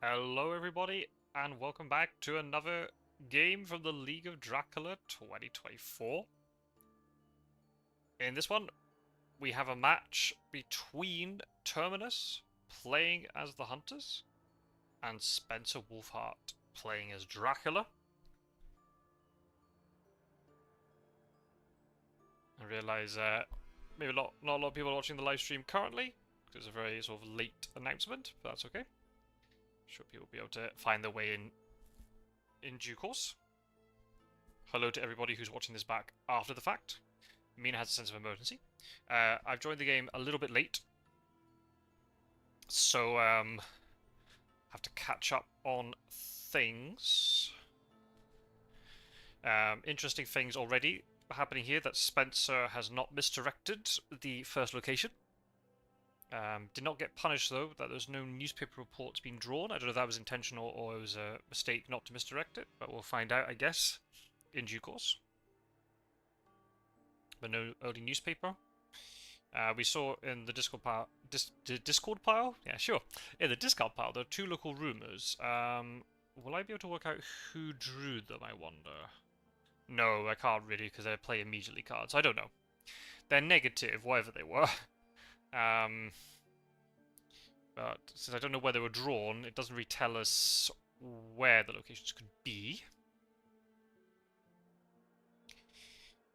Hello everybody, and welcome back to another game from the League of Dracula 2024. In this one, we have a match between Terminus, playing as the Hunters, and Spencer Wolfheart, playing as Dracula. I realise maybe not a lot of people are watching the live stream currently, because it's a very sort of late announcement, but that's okay. I'm sure people will be able to find their way in due course. Hello to everybody who's watching this back after the fact. Mina has a sense of emergency. I've joined the game a little bit late, so have to catch up on things. Interesting things already happening here, that Spencer has not misdirected the first location. Did not get punished though, that there's no newspaper reports being drawn. I don't know if that was intentional or it was a mistake not to misdirect it, but we'll find out, I guess, in due course. But no early newspaper. We saw in the Discord pile, Discord pile? Yeah, sure. In the Discord pile, there are two local rumours. Will I be able to work out who drew them, I wonder? No, I can't really, because they play immediately cards. I don't know. They're negative, whatever they were. But since I don't know where they were drawn, it doesn't really tell us where the locations could be.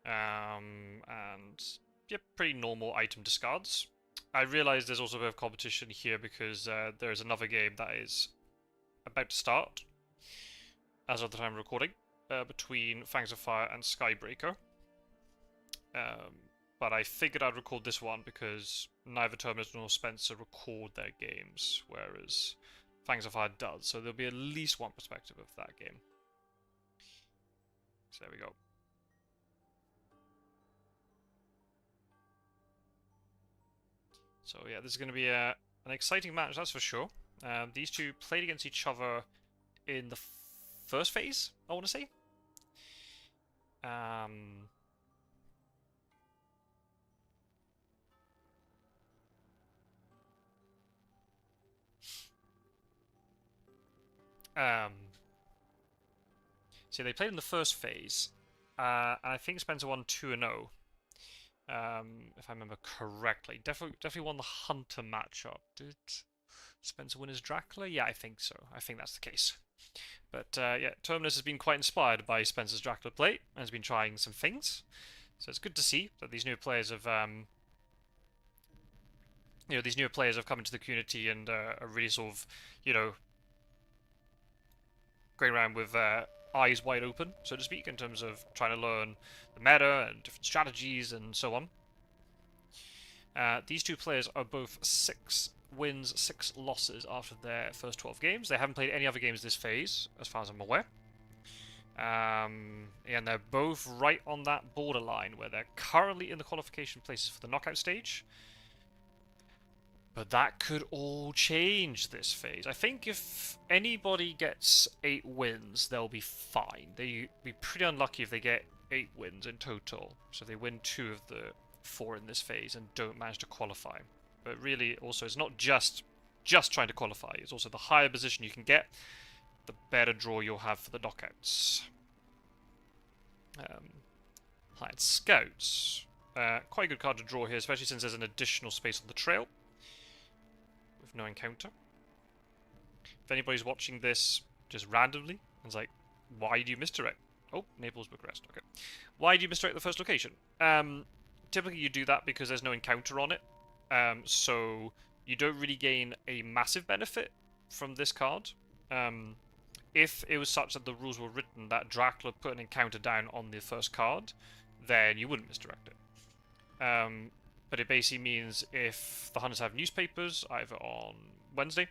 And yeah, pretty normal item discards. I realise there's also a bit of competition here because there's another game that is about to start, as of the time of recording, between Fangs of Fire and Skybreaker. But I figured I'd record this one because neither Terminus nor Spencer record their games, whereas Fangs of Fire does, so there'll be at least one perspective of that game. So there we go. So yeah, this is going to be an exciting match, that's for sure. These two played against each other in the first phase, I want to say. So they played in the first phase, and I think Spencer won 2-0. If I remember correctly. Definitely won the Hunter matchup. Did Spencer win as Dracula? Yeah, I think so. I think that's the case. But yeah, Terminus has been quite inspired by Spencer's Dracula play and has been trying some things. So it's good to see that these new players have, these newer players have come into the community and are really sort of, going around with eyes wide open, so to speak, in terms of trying to learn the meta and different strategies and so on. These two players are both 6 wins, 6 losses after their first 12 games. They haven't played any other games this phase, as far as I'm aware. And they're both right on that borderline, where they're currently in the qualification places for the knockout stage. But that could all change this phase. I think if anybody gets 8 wins, they'll be fine. They'd be pretty unlucky if they get 8 wins in total. So they win 2 of the 4 in this phase and don't manage to qualify. But really, also, it's not just trying to qualify. It's also the higher position you can get, the better draw you'll have for the knockouts. Hired Scouts. Quite a good card to draw here, especially since there's an additional space on the trail. With no encounter. If anybody's watching this just randomly, and it's like, why do you misdirect? Oh, Naples, Bucharest, okay. Why do you misdirect the first location? Typically you do that because there's no encounter on it. So you don't really gain a massive benefit from this card. If it was such that the rules were written that Dracula put an encounter down on the first card, then you wouldn't misdirect it. But it basically means if the Hunters have newspapers, either on Wednesday,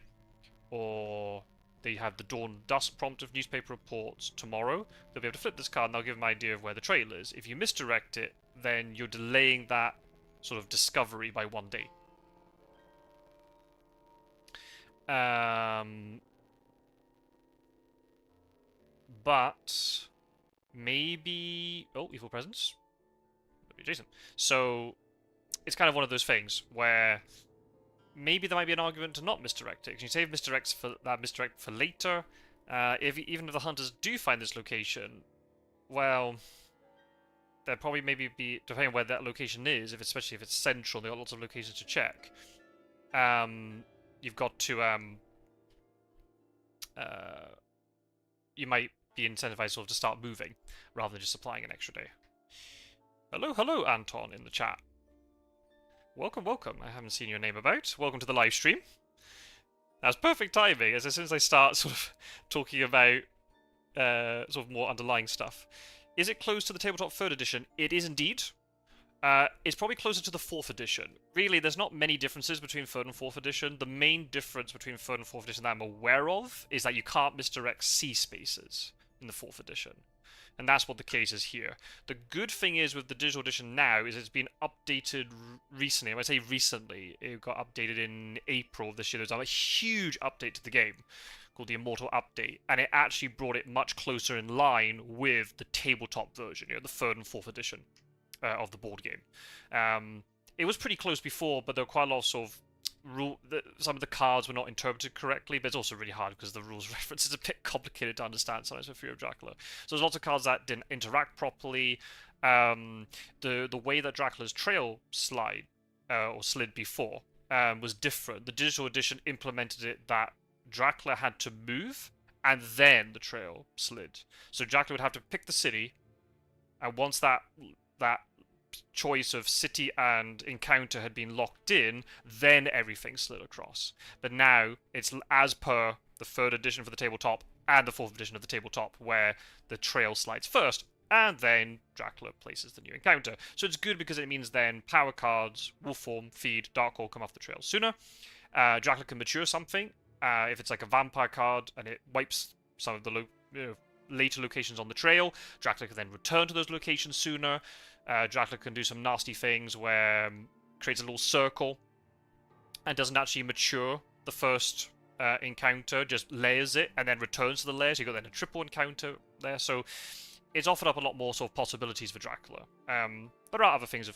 or they have the dawn dusk prompt of newspaper reports tomorrow, they'll be able to flip this card and they'll give them an idea of where the trail is. If you misdirect it, then you're delaying that sort of discovery by 1 day. But maybe... Oh, evil presence. Jason. So it's kind of one of those things where maybe there might be an argument to not misdirect it. Can you save misdirect for later? Even if the hunters do find this location, well, there probably maybe be, depending on where that location is, especially if it's central, they've got lots of locations to check. You've got to you might be incentivized sort of to start moving rather than just supplying an extra day. Hello, Anton in the chat. Welcome. I haven't seen your name about. Welcome to the live stream. That's perfect timing, as soon as I start sort of talking about sort of more underlying stuff. Is it close to the tabletop 3rd edition? It is indeed. It's probably closer to the 4th edition. Really, there's not many differences between 3rd and 4th edition. The main difference between 3rd and 4th edition that I'm aware of is that you can't misdirect C spaces in the 4th edition. And that's what the case is here. The good thing is with the digital edition now is it's been updated recently. When I say recently, it got updated in April of this year. There's a huge update to the game called the Immortal Update, and it actually brought it much closer in line with the tabletop version, the 3rd and 4th edition of the board game. It was pretty close before, but there were quite a lot of sort of some of the cards were not interpreted correctly, but it's also really hard because the rules reference is a bit complicated to understand sometimes for Fear of Dracula. So there's lots of cards that didn't interact properly. The way that Dracula's trail slid before was different. The digital edition implemented it that Dracula had to move and then the trail slid. So Dracula would have to pick the city, and once that choice of city and encounter had been locked in, then everything slid across. But now it's as per the 3rd edition for the tabletop and the 4th edition of the tabletop, where the trail slides first and then Dracula places the new encounter. So it's good because it means then power cards, wolf form, feed, dark hole come off the trail sooner. Dracula can mature something if it's like a vampire card and it wipes some of the later locations on the trail. Dracula can then return to those locations sooner. Dracula can do some nasty things where creates a little circle and doesn't actually mature the first encounter, just layers it and then returns to the layer. So you've got then a triple encounter there. So it's offered up a lot more sort of possibilities for Dracula. There are other things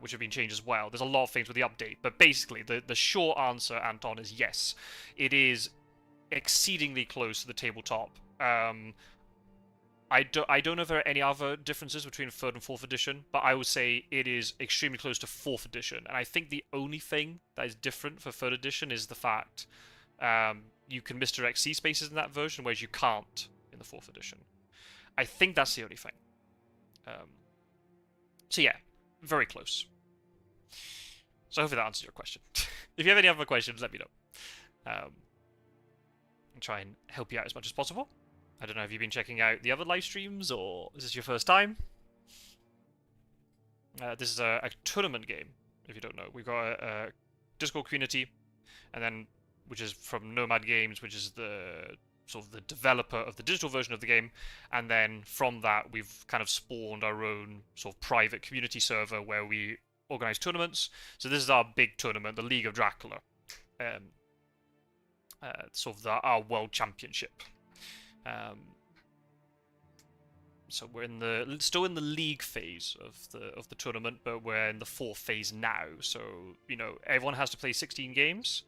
which have been changed as well. There's a lot of things with the update, but basically the short answer, Anton, is yes. It is exceedingly close to the tabletop. I don't know if there are any other differences between 3rd and 4th edition, but I would say it is extremely close to 4th edition. And I think the only thing that is different for 3rd edition is the fact you can misdirect C spaces in that version, whereas you can't in the 4th edition. I think that's the only thing. So yeah, very close. So hopefully that answers your question. If you have any other questions, let me know. I'll try and help you out as much as possible. I don't know, have you been checking out the other live streams, or is this your first time? This is a tournament game, if you don't know. We've got a Discord community, and then which is from Nomad Games, which is the sort of the developer of the digital version of the game, and then from that we've kind of spawned our own sort of private community server where we organize tournaments. So this is our big tournament, the League of Dracula, sort of our world championship. So we're still in the league phase of the tournament, but we're in the 4th phase now. So everyone has to play 16 games,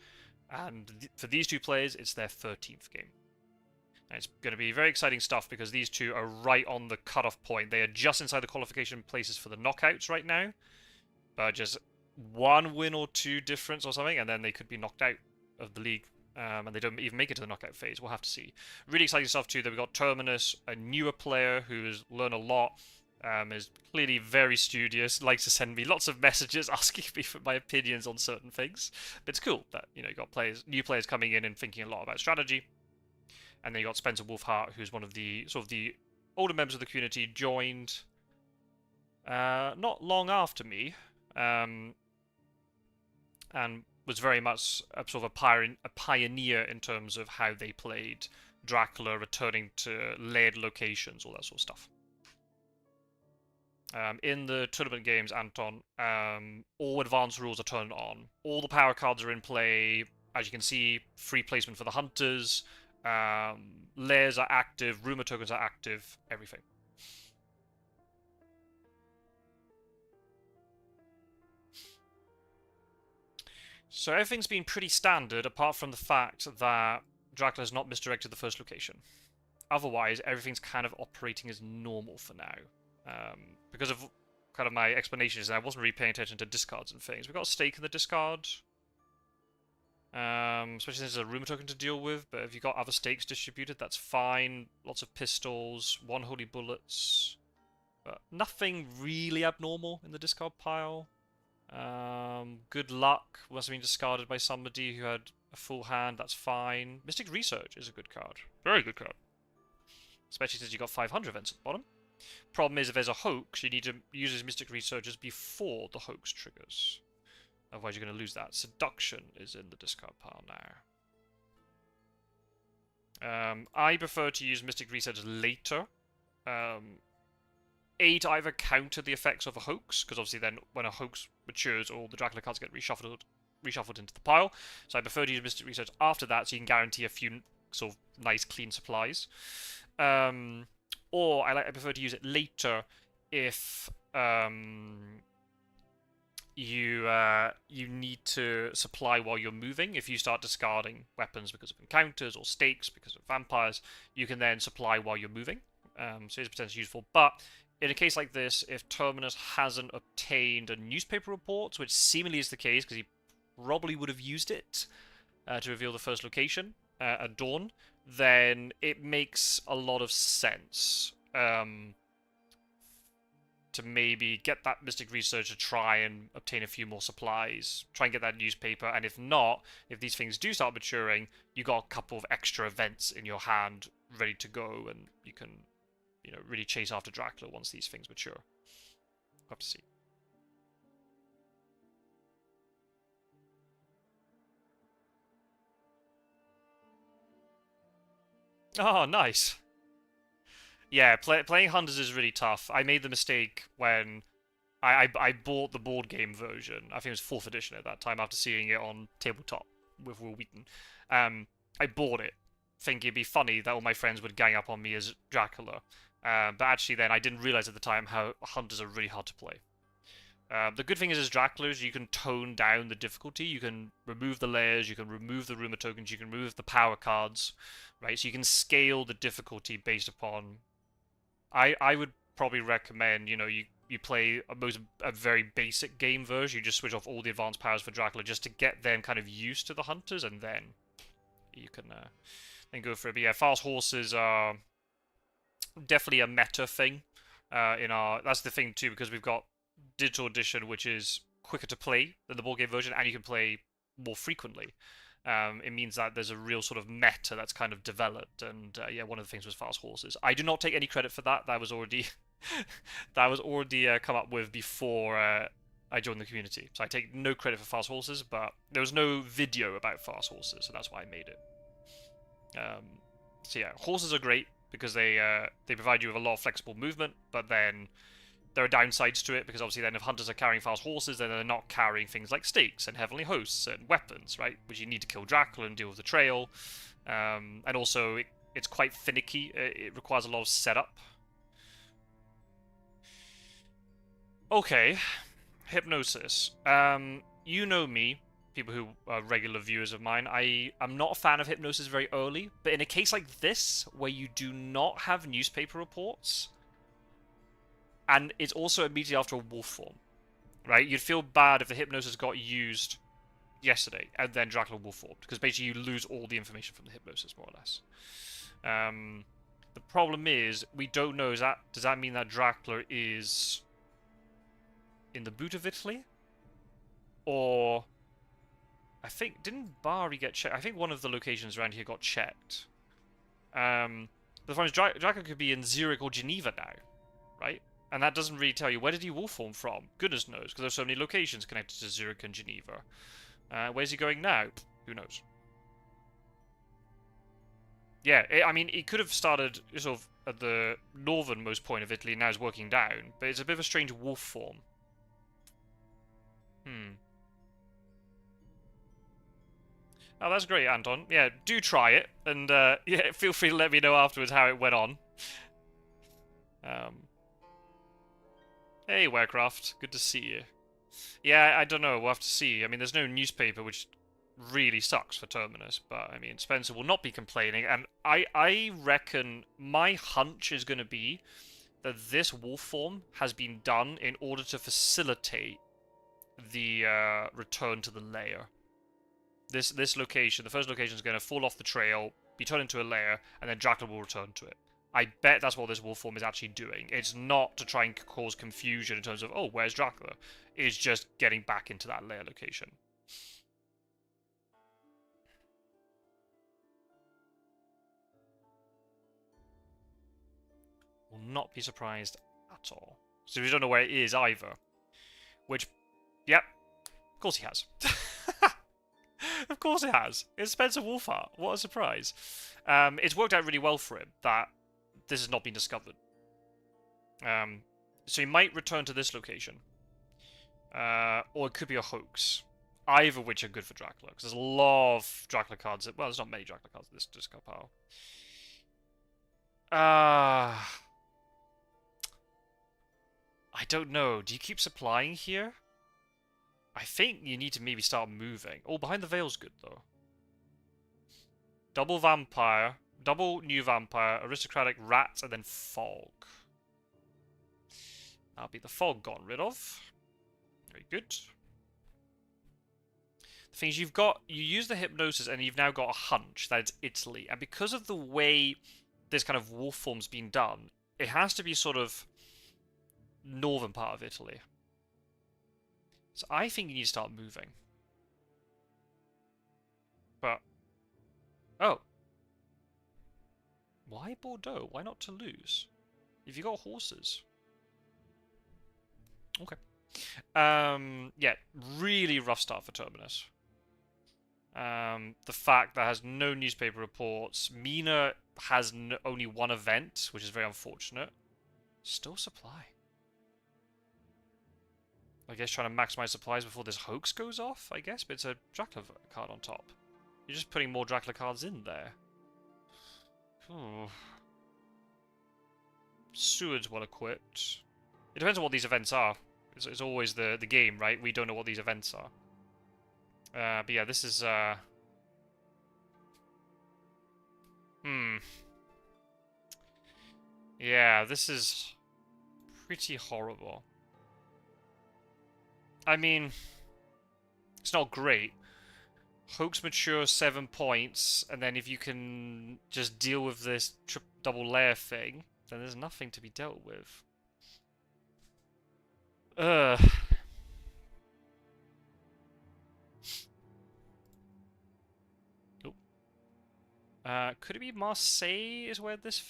and for these two players, it's their 13th game. And it's going to be very exciting stuff because these two are right on the cutoff point. They are just inside the qualification places for the knockouts right now, but just one win or two difference or something, and then they could be knocked out of the league. And they don't even make it to the knockout phase. We'll have to see. Really exciting stuff too. That we've got Terminus, a newer player who has learned a lot, is clearly very studious, likes to send me lots of messages asking me for my opinions on certain things. But it's cool that you've got new players coming in and thinking a lot about strategy. And then you got Spencer Wolfhart, who's one of the sort of the older members of the community, joined not long after me, and was very much sort of a pioneer in terms of how they played Dracula, returning to layered locations, all that sort of stuff. In the tournament games, Anton, all advanced rules are turned on. All the power cards are in play. As you can see, free placement for the hunters. Layers are active. Rumor tokens are active. Everything. So everything's been pretty standard, apart from the fact that Dracula has not misdirected the first location. Otherwise, everything's kind of operating as normal for now. Because of kind of my explanations, and I wasn't really paying attention to discards and things. We've got a stake in the discard. Especially since there's a rumor token to deal with, but if you've got other stakes distributed, that's fine. Lots of pistols, 1 holy bullets. But nothing really abnormal in the discard pile. Good luck must have been discarded by somebody who had a full hand, that's fine. Mystic Research is a good card. Very good card. Especially since you got 500 events at the bottom. Problem is, if there's a hoax, you need to use his Mystic Researchers before the hoax triggers. Otherwise you're going to lose that. Seduction is in the discard pile now. I prefer to use Mystic Researchers later. A, to either counter the effects of a hoax, because obviously then when a hoax matures, all the Dracula cards get reshuffled into the pile. So I prefer to use Mystic Research after that, so you can guarantee a few sort of nice, clean supplies. Or I prefer to use it later if you need to supply while you're moving. If you start discarding weapons because of encounters or stakes because of vampires, you can then supply while you're moving. So it's potentially useful. But in a case like this, if Terminus hasn't obtained a newspaper report, which seemingly is the case because he probably would have used it to reveal the first location at dawn, then it makes a lot of sense to maybe get that Mystic Research to try and obtain a few more supplies, try and get that newspaper, and if not, if these things do start maturing, you got a couple of extra events in your hand ready to go, and you can, you know, really chase after Dracula once these things mature. We'll have to see. Oh, nice. Yeah, playing Hunters is really tough. I made the mistake when I bought the board game version. I think it was 4th edition at that time after seeing it on tabletop with Will Wheaton. I bought it thinking it'd be funny that all my friends would gang up on me as Dracula. But actually then I didn't realize at the time how Hunters are really hard to play. The good thing is as Draculas, you can tone down the difficulty. You can remove the layers, you can remove the rumor tokens, you can remove the power cards, right? So you can scale the difficulty based upon... I would probably recommend, you know, you play a very basic game version. You just switch off all the advanced powers for Dracula just to get them kind of used to the Hunters, and then you can then go for it. But yeah, fast horses are definitely a meta thing. That's the thing too, because we've got digital edition, which is quicker to play than the board game version, and you can play more frequently. It means that there's a real sort of meta that's kind of developed, and yeah, one of the things was fast horses. I do not take any credit for that. That was already come up with before I joined the community. So I take no credit for fast horses, but there was no video about fast horses, so that's why I made it. So yeah, horses are great because they provide you with a lot of flexible movement, but then there are downsides to it, because obviously then if hunters are carrying fast horses, then they're not carrying things like stakes and heavenly hosts and weapons, right? Which you need to kill Dracula and deal with the trail. And also, it's quite finicky. It requires a lot of setup. Okay, Hypnosis. You know me, people who are regular viewers of mine. I'm not a fan of Hypnosis very early, but in a case like this, where you do not have newspaper reports, and it's also immediately after a wolf form, right? You'd feel bad if the Hypnosis got used yesterday, and then Dracula wolf formed, because basically you lose all the information from the Hypnosis, more or less. The problem is, we don't know, does that mean that Dracula is in the boot of Italy? Or... I think, didn't Bari get checked? I think one of the locations around here got checked. The problem is, Dracula could be in Zurich or Geneva now, right? And that doesn't really tell you, where did he wolf form from? Goodness knows, because there's so many locations connected to Zurich and Geneva. Where's he going now? Who knows? Yeah, I mean, he could have started sort of at the northernmost point of Italy, and now he's working down. But it's a bit of a strange wolf form. Oh, that's great, Anton. Yeah, do try it, and yeah, feel free to let me know afterwards how it went on. Hey, Werecraft. Good to see you. Yeah, I don't know. We'll have to see. I mean, there's no newspaper, which really sucks for Terminus, but I mean, Spencer will not be complaining, and I reckon my hunch is going to be that this wolf form has been done in order to facilitate the return to the lair. This location, the first location, is going to fall off the trail, be turned into a lair, and then Dracula will return to it. I bet that's what this wolf form is actually doing. It's not to try and cause confusion in terms of, oh, where's Dracula? It's just getting back into that lair location. Will not be surprised at all. So we don't know where it is either. Which, yep, of course he has. Of course it has. It's Spencer Wolfhart. What a surprise. It's worked out really well for him that this has not been discovered. So he might return to this location. Or it could be a hoax. Either of which are good for Dracula. Because there's a lot of Dracula cards. Well, there's not many Dracula cards in this discard pile. I don't know. Do you keep supplying here? I think you need to maybe start moving. Oh, Behind the Veil's good, though. Double vampire. Double new vampire. Aristocratic rat, and then fog. That'll be the fog gone rid of. Very good. The thing is, you use the hypnosis, and you've now got a hunch that it's Italy. And because of the way this kind of wolf form's been done, it has to be sort of northern part of Italy. So I think you need to start moving. But, oh. Why Bordeaux? Why not Toulouse? If you got horses. Okay. Yeah, really rough start for Terminus. The fact that has no newspaper reports. Mina has only one event, which is very unfortunate. Still supply. I guess trying to maximize supplies before this hoax goes off, I guess, but it's a Dracula card on top. You're just putting more Dracula cards in there. Seward's well equipped. It depends on what these events are. It's always the game, right? We don't know what these events are. But yeah, this is... Yeah, this is pretty horrible. I mean, it's not great. Hoax mature 7 points, and then if you can just deal with this double layer thing, then there's nothing to be dealt with. Could it be Marseille is where this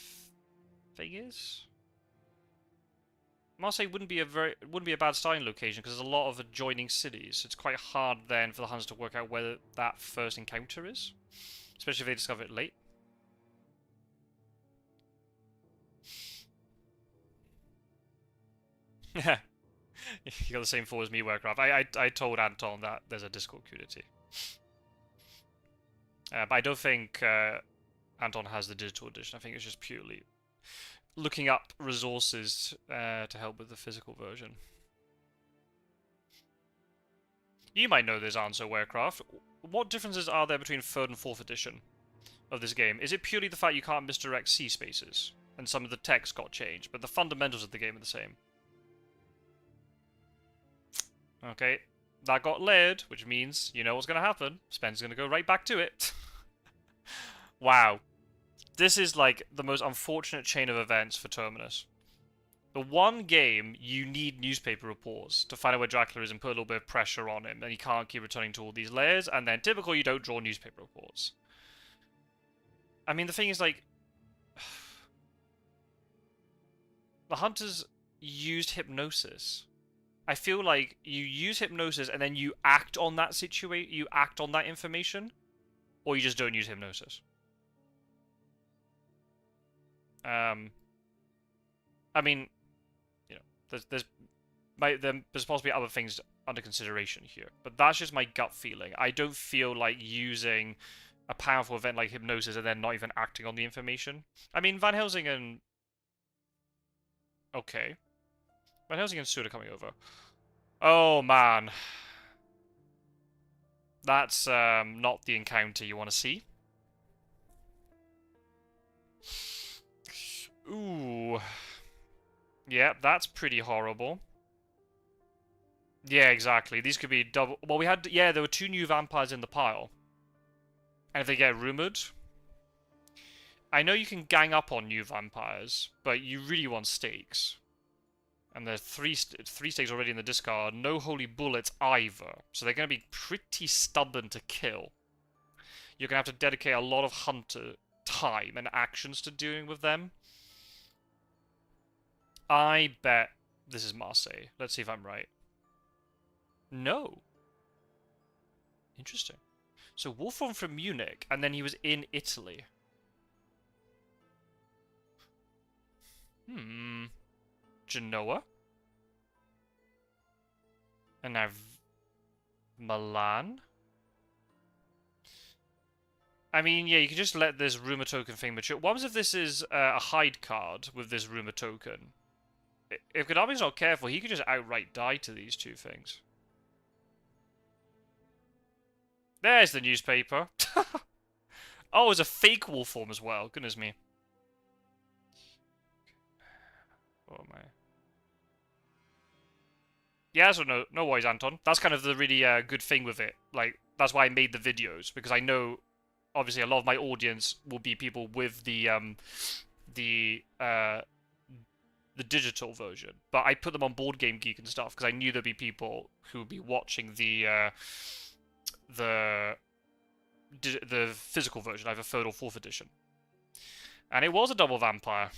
thing is? Marseille wouldn't be a bad starting location because there's a lot of adjoining cities. It's quite hard then for the hunters to work out where that first encounter is, especially if they discover it late. Yeah, you got the same thought as me, Warcraft. I told Anton that there's a Discord community, but I don't think Anton has the digital edition. I think it's just purely looking up resources to help with the physical version. You might know this answer, Warcraft. What differences are there between 3rd and 4th edition of this game? Is it purely the fact you can't misdirect C spaces, and some of the text got changed, but the fundamentals of the game are the same? Okay, that got layered, which means you know what's going to happen. Spencer's going to go right back to it. Wow. This is like the most unfortunate chain of events for Terminus. The one game you need newspaper reports to find out where Dracula is and put a little bit of pressure on him, and he can't keep returning to all these layers, and then typical you don't draw newspaper reports. I mean, the thing is, like, the hunters used hypnosis. I feel like you use hypnosis and then you act on that you act on that information, or you just don't use hypnosis. I mean, you know, there's possibly other things under consideration here, but that's just my gut feeling. I don't feel like using a powerful event like hypnosis and then not even acting on the information. I mean, Van Helsing and... Okay. Van Helsing and Sud are coming over. Oh, man. That's not the encounter you want to see. Ooh. Yeah, that's pretty horrible. Yeah, exactly. These could be double... Well, we had... Yeah, there were 2 new vampires in the pile. And if they get rumored... I know you can gang up on new vampires, but you really want stakes. And there's three stakes already in the discard. No holy bullets either. So they're going to be pretty stubborn to kill. You're going to have to dedicate a lot of hunter time and actions to dealing with them. I bet this is Marseille. Let's see if I'm right. No. Interesting. So Wolfram from Munich, and then he was in Italy. Genoa. And now Milan. I mean, yeah, you can just let this rumor token thing mature. What happens if this is a hide card with this rumor token? If Konami's not careful, he could just outright die to these 2 things. There's the newspaper. Oh, it's a fake wolf form as well. Goodness me. Oh my. Yeah, so no worries, Anton. That's kind of the really good thing with it. Like, that's why I made the videos, because I know, obviously, a lot of my audience will be people with the digital version. But I put them on Board Game Geek and stuff, because I knew there'd be people who would be watching the physical version, either 3rd or 4th edition. And it was a double vampire.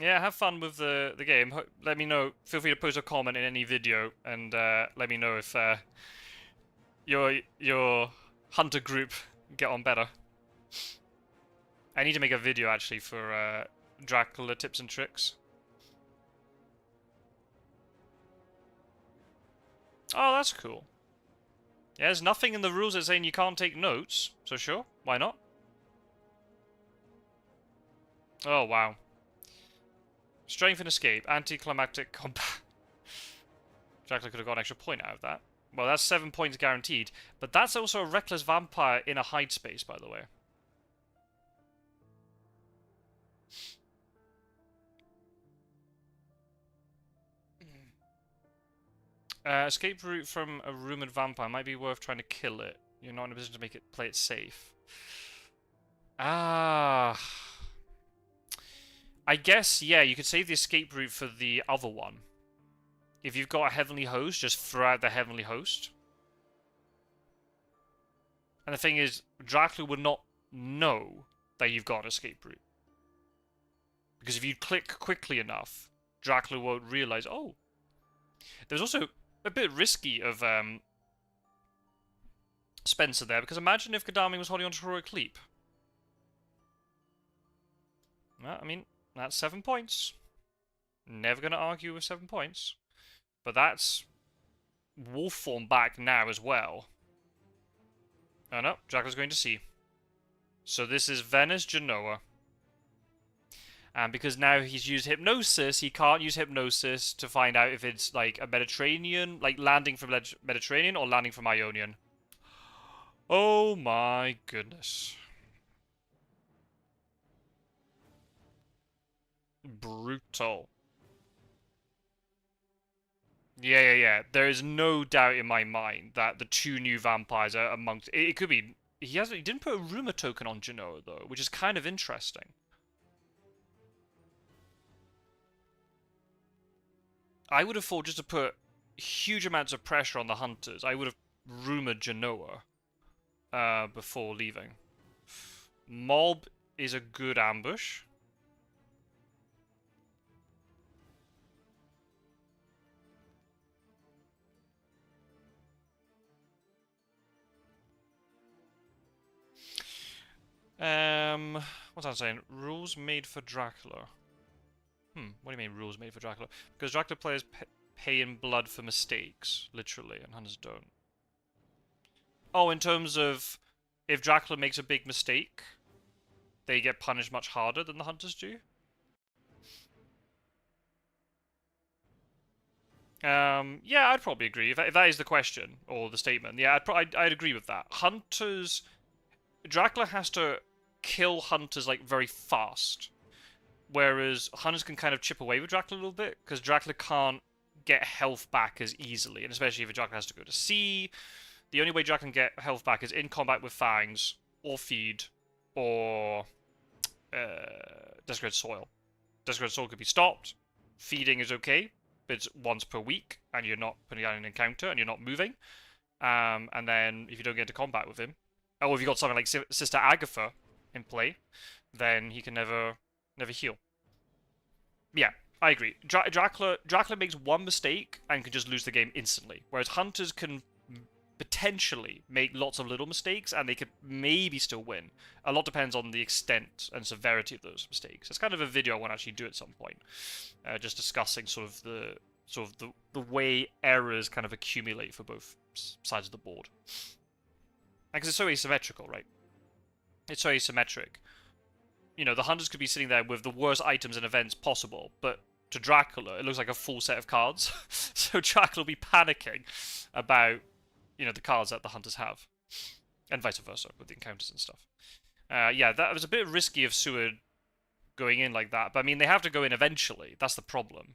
Yeah, have fun with the game. Let me know. Feel free to post a comment in any video, and let me know if your hunter group get on better. I need to make a video actually for Dracula tips and tricks. Oh, that's cool. Yeah, there's nothing in the rules that saying you can't take notes, so sure, why not? Oh, wow. Strength and escape, anticlimactic combat. Dracula could have got an extra point out of that. Well, that's 7 points guaranteed, but that's also a reckless vampire in a hide space, by the way. Escape route from a rumored vampire might be worth trying to kill it. You're not in a position to make it play it safe. Ah. I guess, yeah, you could save the escape route for the other one. If you've got a Heavenly Host, just throw out the Heavenly Host. And the thing is, Dracula would not know that you've got an escape route. Because if you click quickly enough, Dracula won't realize, oh. There's also a bit risky of Spencer there, because imagine if Gadami was holding on to Heroic Leap. Well, I mean, that's 7 points. Never going to argue with 7 points. But that's wolf form back now as well. Oh no, Dracula's going to sea. So this is Venice, Genoa. And because now he's used Hypnosis, he can't use Hypnosis to find out if it's like a Mediterranean, like landing from Mediterranean or landing from Ionian. Oh my goodness. Brutal. Yeah. There is no doubt in my mind that the 2 new vampires are amongst... It could be... He didn't put a rumor token on Genoa, though, which is kind of interesting. I would have thought just to put huge amounts of pressure on the hunters, I would have rumored Genoa before leaving. Mob is a good ambush. What's that saying? Rules made for Dracula. What do you mean rules made for Dracula? Because Dracula players pay in blood for mistakes, literally, and hunters don't. Oh, in terms of if Dracula makes a big mistake, they get punished much harder than the hunters do. Yeah, I'd probably agree. If that is the question, or the statement, yeah, I'd agree with that. Hunters... Dracula has to kill hunters, like, very fast. Whereas hunters can kind of chip away with Dracula a little bit, because Dracula can't get health back as easily, and especially if a Dracula has to go to sea. The only way Dracula can get health back is in combat with fangs, or feed, or desecrated soil. Desecrated soil could be stopped. Feeding is okay, but it's once per week, and you're not putting down an encounter, and you're not moving. And then if you don't get into combat with him, or if you got something like Sister Agatha in play, then he can never heal. Yeah, I agree. Dracula makes one mistake and can just lose the game instantly, whereas hunters can potentially make lots of little mistakes and they could maybe still win. A lot depends on the extent and severity of those mistakes. It's kind of a video I want to actually do at some point, just discussing sort of the way errors kind of accumulate for both sides of the board. Because it's so asymmetrical, right? It's so asymmetric. You know, the hunters could be sitting there with the worst items and events possible, but to Dracula, it looks like a full set of cards. So Dracula will be panicking about, you know, the cards that the hunters have. And vice versa, with the encounters and stuff. Yeah, that was a bit risky of Seward going in like that, but I mean, they have to go in eventually. That's the problem.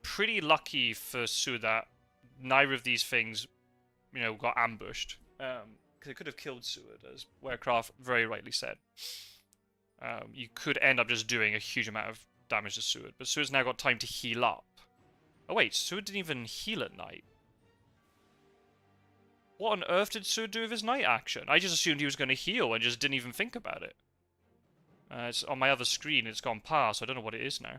Pretty lucky for Seward that neither of these things, you know, got ambushed. Because it could have killed Seward, as Warecraft very rightly said. You could end up just doing a huge amount of damage to Seward, but Seward's now got time to heal up. Oh wait, Seward didn't even heal at night. What on earth did Seward do with his night action? I just assumed he was going to heal and just didn't even think about it. It's on my other screen, it's gone past, so I don't know what it is now.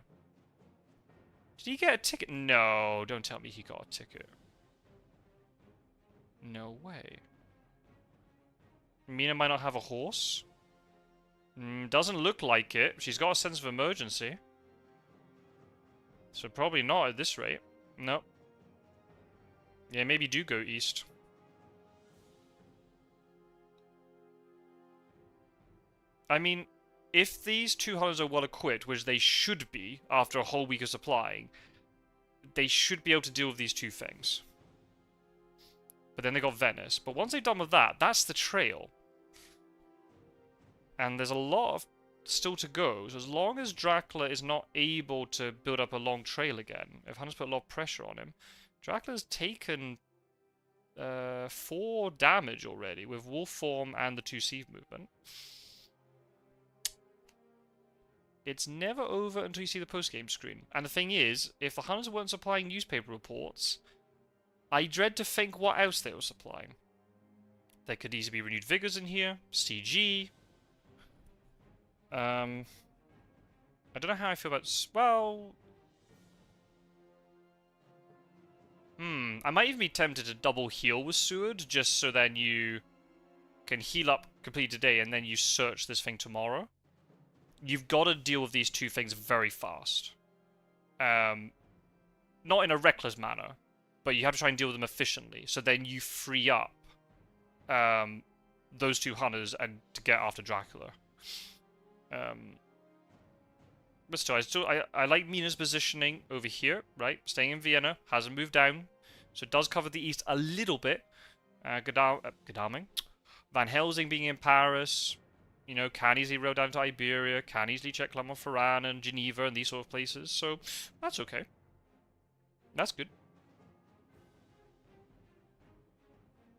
Did he get a ticket? No, don't tell me he got a ticket. No way. Mina might not have a horse? Doesn't look like it. She's got a sense of emergency. So probably not at this rate. Nope. Yeah, maybe do go east. I mean, if these two hunters are well equipped, which they should be after a whole week of supplying, they should be able to deal with these two things. But then they got Venice. But once they're done with that, that's the trail. And there's a lot of still to go. So as long as Dracula is not able to build up a long trail again, if hunters put a lot of pressure on him, Dracula's taken 4 damage already with Wolf Form and the 2 Sieve movement. It's never over until you see the post-game screen. And the thing is, if the hunters weren't supplying newspaper reports, I dread to think what else they were supplying. There could easily be renewed vigors in here, CG. I don't know how I feel about... Well... I might even be tempted to double heal with Seward, just so then you can heal up completely today, and then you search this thing tomorrow. You've got to deal with these two things very fast. Not in a reckless manner, but you have to try and deal with them efficiently, so then you free up those two hunters and to get after Dracula. But still, I like Mina's positioning over here, right? Staying in Vienna, hasn't moved down, so it does cover the east a little bit. Godalming. Van Helsing being in Paris, you know, can easily roll down to Iberia, can easily check Clermont-Ferrand and Geneva and these sort of places, so that's okay. That's good.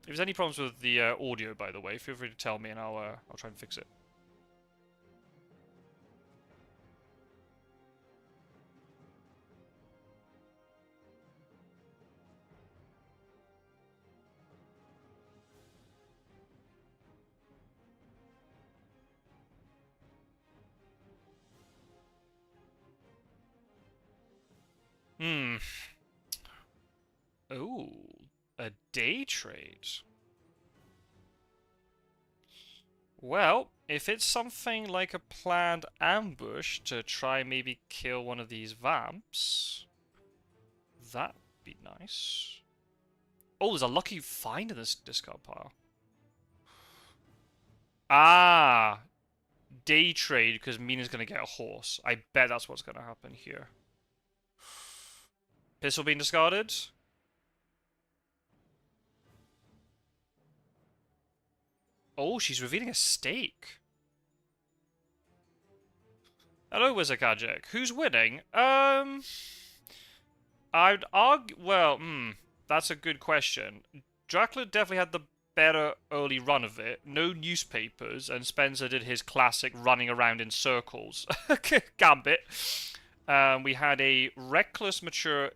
If there's any problems with the audio, by the way, feel free to tell me and I'll try and fix it. Oh, a day trade. Well, if it's something like a planned ambush to try maybe kill one of these vamps, that'd be nice. Oh, there's a lucky find in this discard pile. Ah, day trade because Mina's going to get a horse. I bet that's what's going to happen here. Pistol being discarded. Oh, she's revealing a stake. Hello, Wizakajik. Who's winning? I'd argue... Well, that's a good question. Dracula definitely had the better early run of it. No newspapers, and Spencer did his classic running around in circles gambit. We had a reckless mature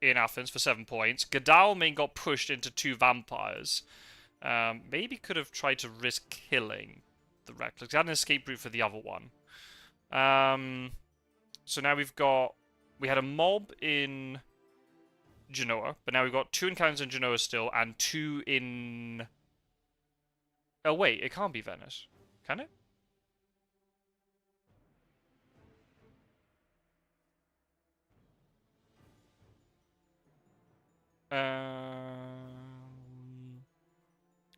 in Athens for 7 points. Godalming got pushed into 2 vampires. Maybe could have tried to risk killing the reckless. He had an escape route for the other one. So now we had a mob in Genoa, but now we've got 2 encounters in Genoa still, and 2 in... Oh wait, it can't be Venice. Can it?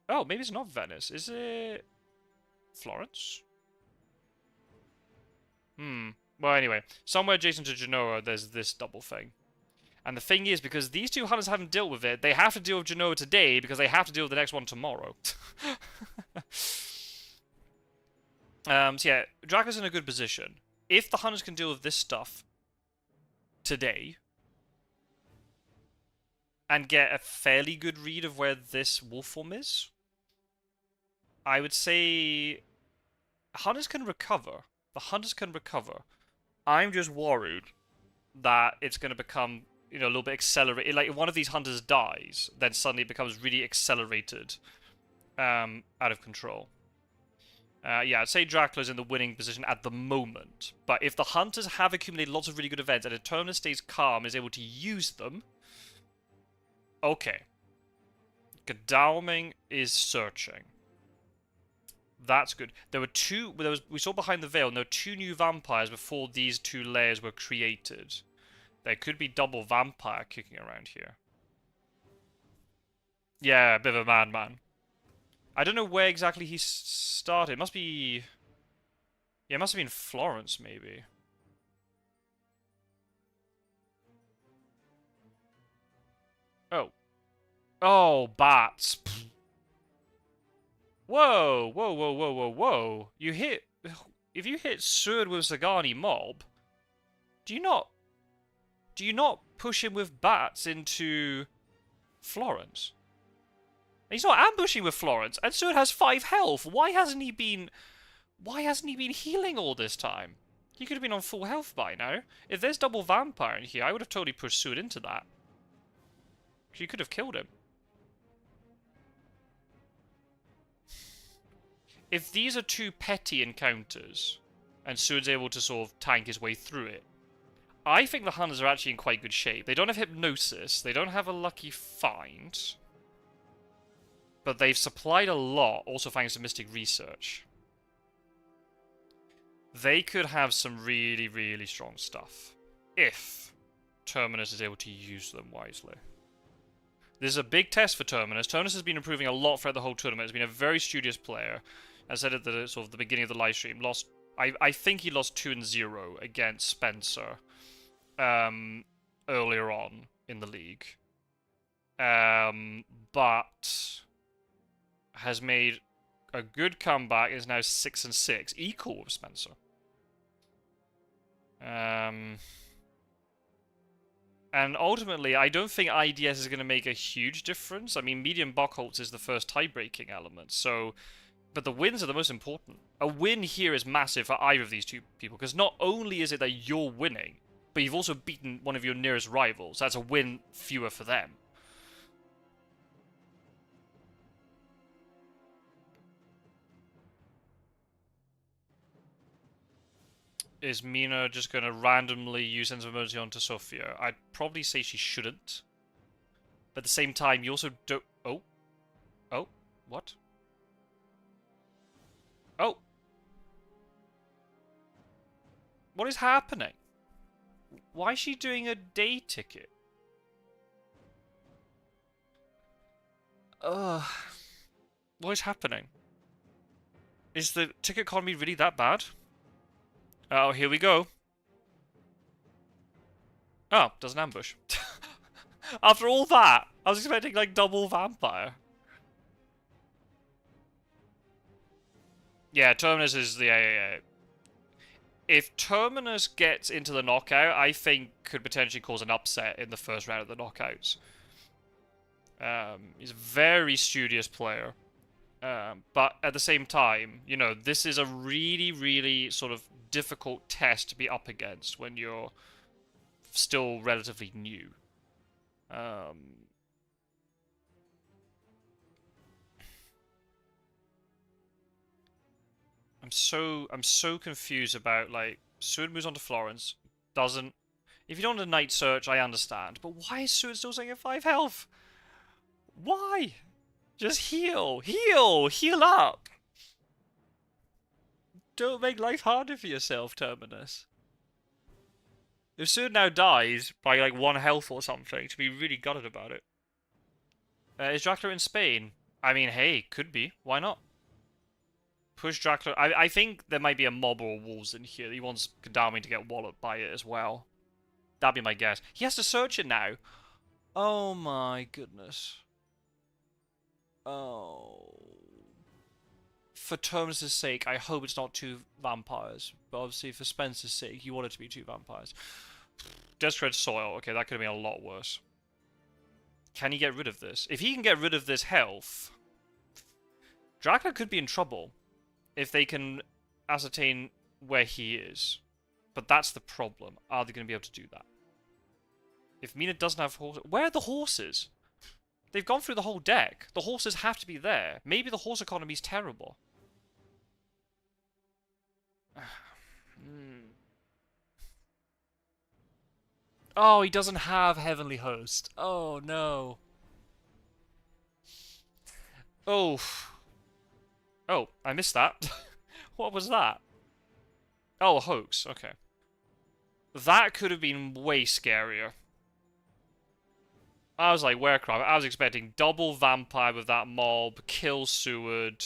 Oh, maybe it's not Venice. Is it Florence? Well, anyway, somewhere adjacent to Genoa, there's this double thing. And the thing is, because these 2 hunters haven't dealt with it, they have to deal with Genoa today because they have to deal with the next one tomorrow. So yeah, Dracula's in a good position. If the hunters can deal with this stuff today and get a fairly good read of where this wolf form is, I would say hunters can recover. The hunters can recover. I'm just worried that it's going to become, you know, a little bit accelerated. Like, if one of these hunters dies, then suddenly it becomes really accelerated, out of control. Yeah, I'd say Dracula's in the winning position at the moment. But if the hunters have accumulated lots of really good events and Terminus stays calm, is able to use them, okay. Godalming is searching. That's good. There were 2... we saw behind the veil, and there were 2 new vampires before these 2 layers were created. There could be double vampire kicking around here. Yeah, a bit of a madman. I don't know where exactly he started. It must be... Yeah, it must have been Florence, maybe. Oh. Oh, bats. Whoa, whoa, whoa, whoa, whoa, whoa. You hit... If you hit Sword with Zagani Mob, do you not push him with bats into Florence? And he's not ambushing with Florence, and Sword has 5 health. Why hasn't he been healing all this time? He could have been on full health by now. If there's double vampire in here, I would have totally pushed Sword into that. You could have killed him. If these are 2 petty encounters, and Sword's able to sort of tank his way through it, I think the hunters are actually in quite good shape. They don't have Hypnosis, they don't have a Lucky Find, but they've supplied a lot, also thanks to Mystic Research. They could have some really, really strong stuff, if Terminus is able to use them wisely. This is a big test for Terminus. Terminus has been improving a lot throughout the whole tournament. He's been a very studious player. As I said at the sort of the beginning of the live stream, I think he lost 2-0 against Spencer earlier on in the league. But has made a good comeback, is now 6-6, equal with Spencer. And ultimately, I don't think IDS is going to make a huge difference. I mean, medium Buckholz is the first tie-breaking element, so... But the wins are the most important. A win here is massive for either of these 2 people, because not only is it that you're winning, but you've also beaten one of your nearest rivals. That's a win fewer for them. Is Mina just going to randomly use Sense of Emergency onto Sophia? I'd probably say she shouldn't. But at the same time, you also don't... Oh. Oh. What? Oh. What is happening? Why is she doing a day ticket? What is happening? Is the ticket economy really that bad? Oh, here we go. Oh, does an ambush. After all that, I was expecting like double vampire. Yeah, Terminus is the yeah. If Terminus gets into the knockout, I think could potentially cause an upset in the first round of the knockouts. He's a very studious player. But at the same time, you know, this is a really, really sort of difficult test to be up against when you're still relatively new. I'm so confused about like Seward moves on to Florence, doesn't. If you don't want a night search, I understand, but why is Seward still saying at 5 health? Why? Just heal, heal up. Don't make life harder for yourself, Terminus. If Seward now dies by like 1 health or something, to be really gutted about it. Is Dracula in Spain? I mean, hey, could be. Why not? Push Dracula. I think there might be a mob or wolves in here. He wants Godalming to get walloped by it as well. That'd be my guess. He has to search it now. Oh my goodness. Oh. For Terminus' sake, I hope it's not 2 vampires. But obviously, for Spencer's sake, you want it to be 2 vampires. Desecrated Soil. Okay, that could have been a lot worse. Can he get rid of this? If he can get rid of this health, Dracula could be in trouble if they can ascertain where he is. But that's the problem. Are they going to be able to do that? If Mina doesn't have horses... Where are the horses? They've gone through the whole deck. The horses have to be there. Maybe the horse economy is terrible. Oh, he doesn't have Heavenly Host. Oh, no. Oh. Oh, I missed that. What was that? Oh, a hoax. Okay. That could have been way scarier. I was like, Werecraft. I was expecting double vampire with that mob, kill Seward.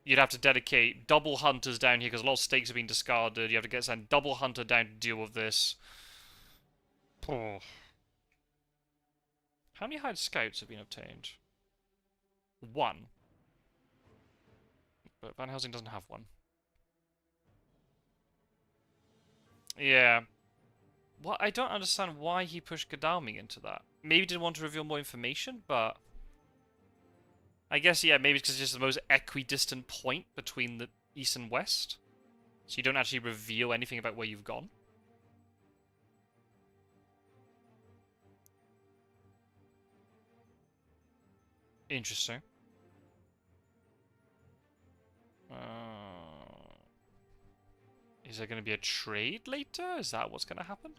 You'd have to dedicate double hunters down here because a lot of stakes have been discarded. You have to send double hunter down to deal with this. Oh. How many hired scouts have been obtained? 1. But Van Helsing doesn't have 1. Yeah. Well, I don't understand why he pushed Godalming into that. Maybe he didn't want to reveal more information, but... I guess, yeah, maybe it's because it's just the most equidistant point between the east and west. So you don't actually reveal anything about where you've gone. Interesting. Is there going to be a trade later? Is that what's going to happen?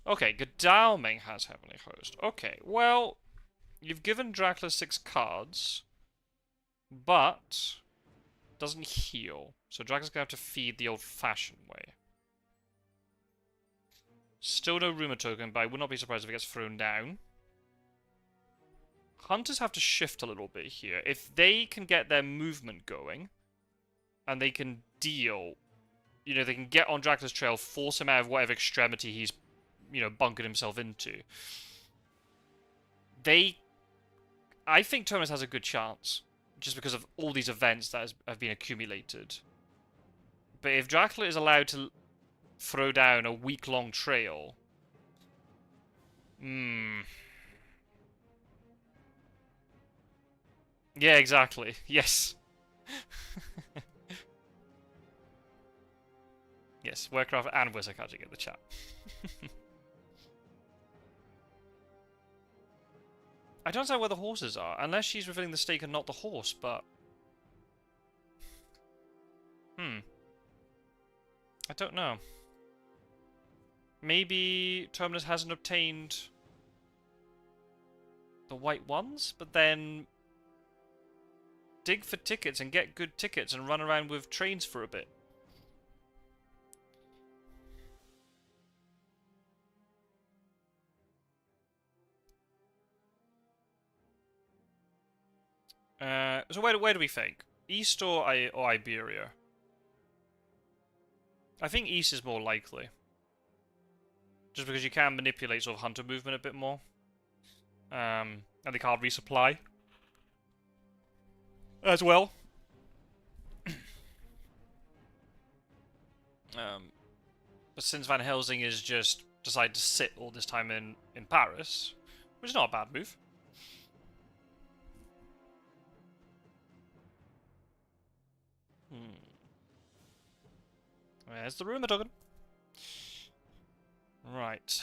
Okay, Godalming has Heavenly Host. Okay, well, you've given Dracula 6 cards, but doesn't heal. So Dracula's going to have to feed the old-fashioned way. Still no Rumor token, but I would not be surprised if it gets thrown down. Hunters have to shift a little bit here. If they can get their movement going, and they can deal... You know, they can get on Dracula's trail, force him out of whatever extremity he's, you know, bunkered himself into. I think Terminus has a good chance, just because of all these events that have been accumulated. But if Dracula is allowed to throw down a week-long trail... Yeah, exactly. Yes. Yes, Warcraft and Wizard catching in the chat. I don't know where the horses are, unless she's revealing the stake and not the horse, but... I don't know. Maybe Terminus hasn't obtained the white ones, but then dig for tickets and get good tickets and run around with trains for a bit. So where do we think? East or Iberia? I think East is more likely. Just because you can manipulate sort of hunter movement a bit more. And they can't resupply. As well. But since Van Helsing is just decided to sit all this time in Paris, which is not a bad move. There's the rumour token. Right.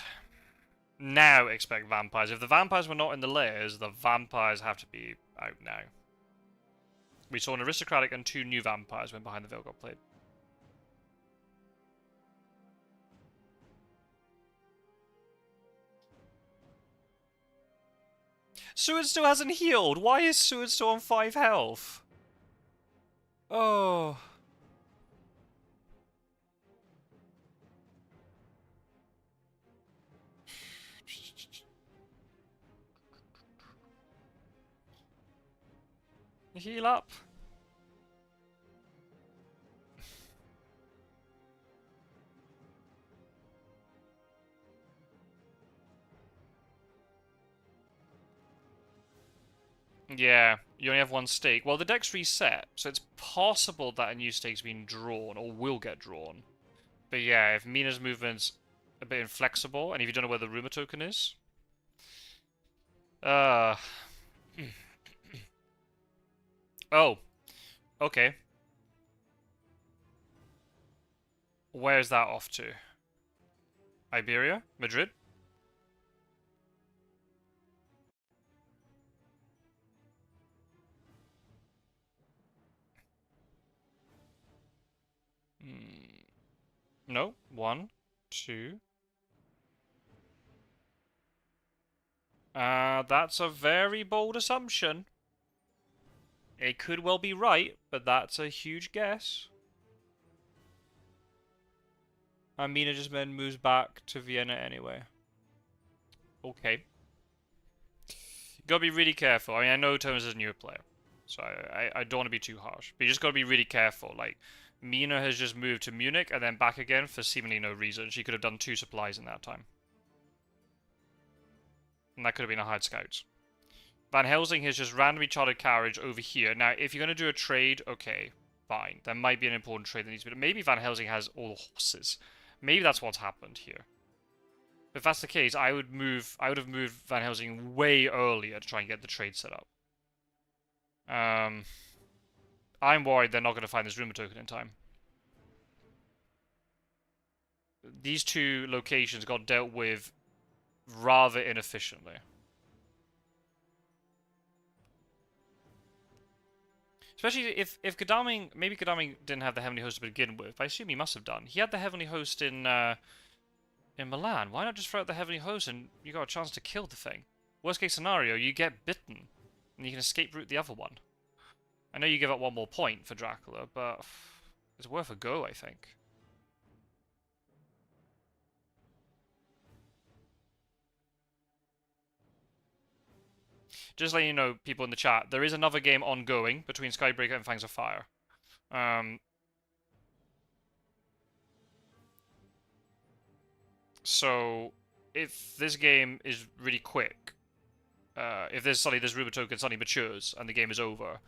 Now expect vampires. If the vampires were not in the layers, the vampires have to be out now. We saw an aristocratic and 2 new vampires when behind the veil got played. Seward still hasn't healed. Why is Seward still on 5 health? Oh. Heal up. Yeah, you only have 1 stake. Well, the deck's reset, so it's possible that a new stake's been drawn, or will get drawn. But yeah, if Mina's movement's a bit inflexible, and if you don't know where the rumour token is... Oh. Okay. Where's that off to? Iberia? Madrid? No. 1, 2. That's a very bold assumption. It could well be right, but that's a huge guess. Mina just then moves back to Vienna anyway. Okay. You gotta be really careful. I mean, I know Terminus is a newer player, so I don't want to be too harsh. But you just gotta be really careful. Like, Mina has just moved to Munich and then back again for seemingly no reason. She could have done 2 supplies in that time. And that could have been a hard scout. Van Helsing has just randomly chartered carriage over here. Now, if you're going to do a trade, okay, fine. There might be an important trade that needs to be done. Maybe Van Helsing has all the horses. Maybe that's what's happened here. If that's the case, I would have moved Van Helsing way earlier to try and get the trade set up. I'm worried they're not going to find this rumour token in time. These 2 locations got dealt with rather inefficiently. Especially if Godalming, maybe Godalming didn't have the Heavenly Host to begin with, but I assume he must have done. He had the Heavenly Host in Milan. Why not just throw out the Heavenly Host and you got a chance to kill the thing? Worst case scenario, you get bitten, and you can escape route the other one. I know you give up 1 more point for Dracula, but it's worth a go, I think. Just letting you know, people in the chat, there is another game ongoing between Skybreaker and Fangs of Fire. So, if this game is really quick, if there's suddenly this rumour token suddenly matures and the game is over,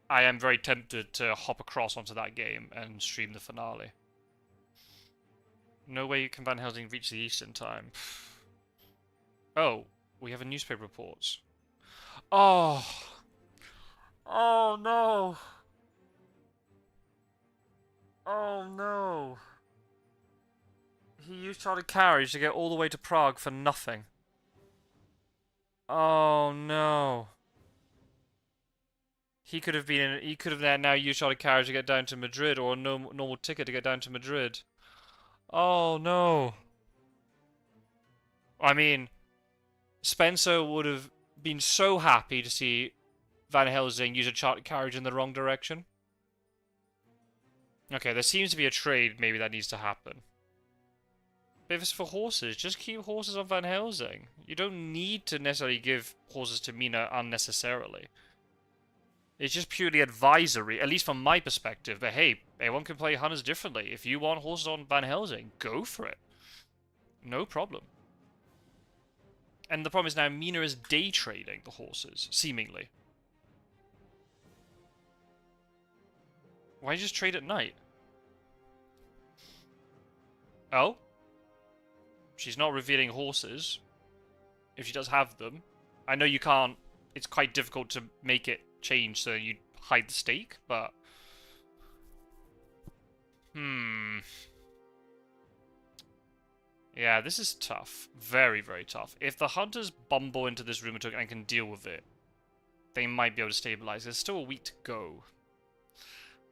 I am very tempted to hop across onto that game and stream the finale. No way can Van Helsing reach the East in time. Oh, we have a newspaper report. Oh. Oh no. Oh no. He used chartered carriage to get all the way to Prague for nothing. Oh no. He could have been. He could have now used chartered carriage to get down to Madrid, or a normal ticket to get down to Madrid. Oh no. I mean, Spencer would have been so happy to see Van Helsing use a chartered carriage in the wrong direction. Okay, there seems to be a trade maybe that needs to happen. But if it's for horses, just keep horses on Van Helsing. You don't need to necessarily give horses to Mina unnecessarily. It's just purely advisory, at least from my perspective. But hey, everyone can play hunters differently. If you want horses on Van Helsing, go for it. No problem. And the problem is now Mina is day trading the horses, seemingly. Why just trade at night? Oh? She's not revealing horses. If she does have them. I know you can't... It's quite difficult to make it change so you hide the stake, but... Yeah, this is tough. Very, very tough. If the hunters bumble into this rumor token and can deal with it, they might be able to stabilize. There's still a week to go.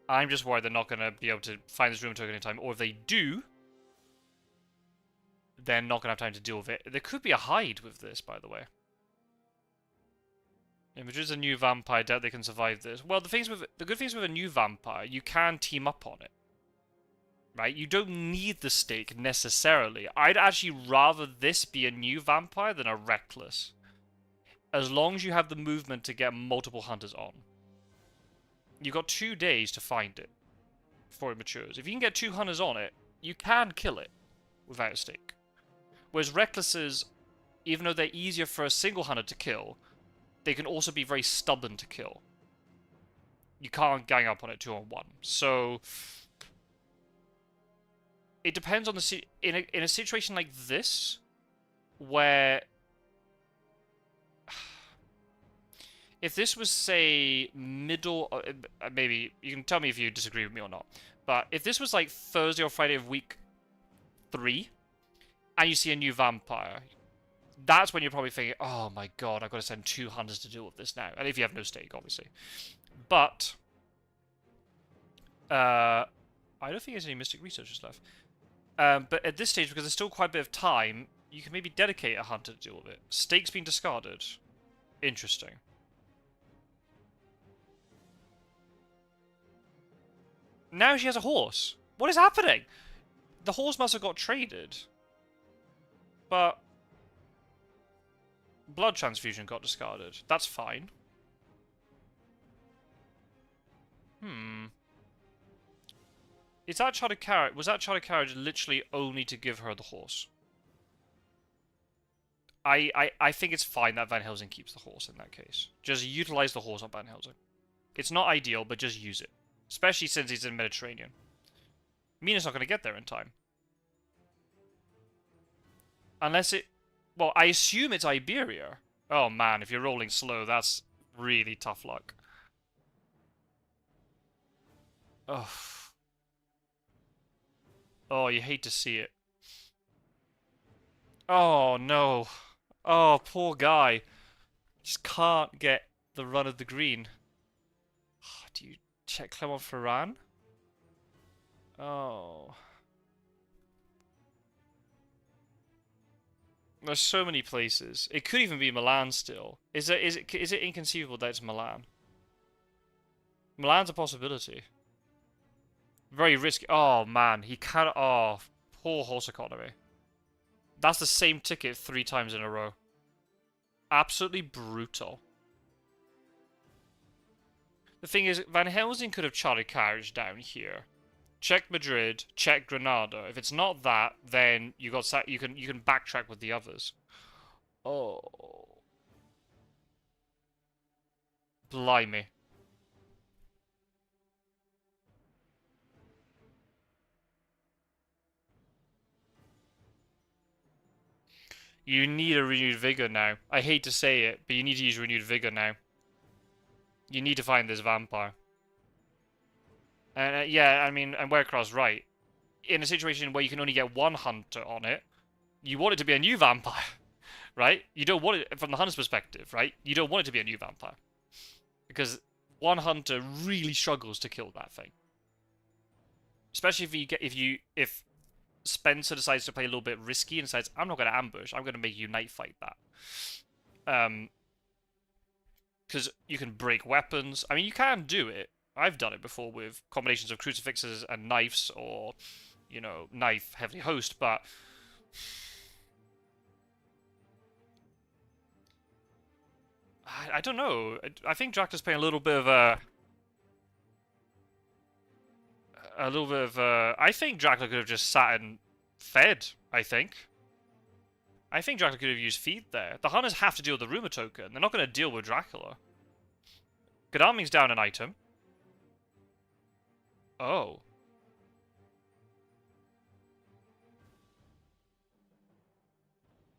I'm just worried they're not going to be able to find this rumor token in time. Or if they do, they're not going to have time to deal with it. There could be a hide with this, by the way. If Madrid's a new vampire, I doubt they can survive this. Well, the good things with a new vampire, you can team up on it. Right? You don't need the stake, necessarily. I'd actually rather this be a new vampire than a reckless. As long as you have the movement to get multiple hunters on. You've got 2 days to find it before it matures. If you can get 2 hunters on it, you can kill it without a stake. Whereas recklesses, even though they're easier for a single hunter to kill, they can also be very stubborn to kill. You can't gang up on it 2-on-1. So it depends on the in a situation like this, where if this was, say, middle... maybe, you can tell me if you disagree with me or not. But if this was, like, Thursday or Friday of week 3, and you see a new vampire, that's when you're probably thinking, oh my god, I've got to send 2 hunters to deal with this now. And if you have no stake, obviously. But... I don't think there's any Mystic Researchers left. But at this stage, because there's still quite a bit of time, you can maybe dedicate a hunter to deal with it. Stakes being discarded. Interesting. Now she has a horse. What is happening? The horse must have got traded. But... blood transfusion got discarded. That's fine. Is that chartered carriage? Was that chartered carriage literally only to give her the horse? I think it's fine that Van Helsing keeps the horse in that case. Just utilize the horse on Van Helsing. It's not ideal, but just use it. Especially since he's in Mediterranean. Mina's not going to get there in time. Unless it... well, I assume it's Iberia. Oh man, if you're rolling slow, that's really tough luck. Oh. Oh, you hate to see it. Oh no. Oh, poor guy. Just can't get the run of the green. Do you check Clermont-Ferrand? Oh. There's so many places. It could even be Milan still. Is it inconceivable that it's Milan? Milan's a possibility. Very risky. Oh man, he can't. Oh, poor horse economy. That's the same ticket 3 times in a row. Absolutely brutal. The thing is, Van Helsing could have chartered carriage down here. Check Madrid, check Granada. If it's not that, then you can backtrack with the others. Oh. Blimey. You need a renewed vigor now. I hate to say it, but you need to use renewed vigor now. You need to find this vampire. And yeah, I mean, and Warecross right. In a situation where you can only get 1 hunter on it, you want it to be a new vampire, right? You don't want it, from the hunter's perspective, right? You don't want it to be a new vampire. Because 1 hunter really struggles to kill that thing. Especially if Spencer decides to play a little bit risky and says, I'm not going to ambush, I'm going to make you night fight that. Because you can break weapons. I mean, you can do it. I've done it before with combinations of crucifixes and knives, or, you know, knife heavily host, but I don't know. I think Dracula's playing a little bit of I think Dracula could have just sat and fed, I think. I think Dracula could have used feed there. The Hunters have to deal with the Rumor token. They're not going to deal with Dracula. Godalming's down an item. Oh.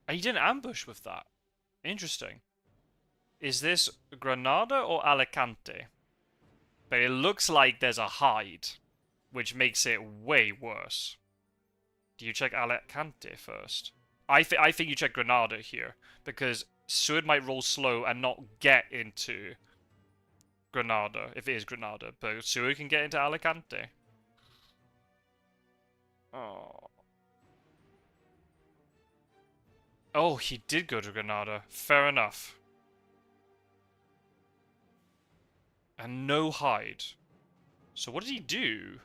He didn't ambush with that. Interesting. Is this Granada or Alicante? But it looks like there's a hide, which makes it way worse. Do you check Alicante first? I think you check Granada here, because Seward might roll slow and not get into Granada, if it is Granada, but Seward can get into Alicante. Oh. Oh, he did go to Granada. Fair enough. And no hide. So what did he do?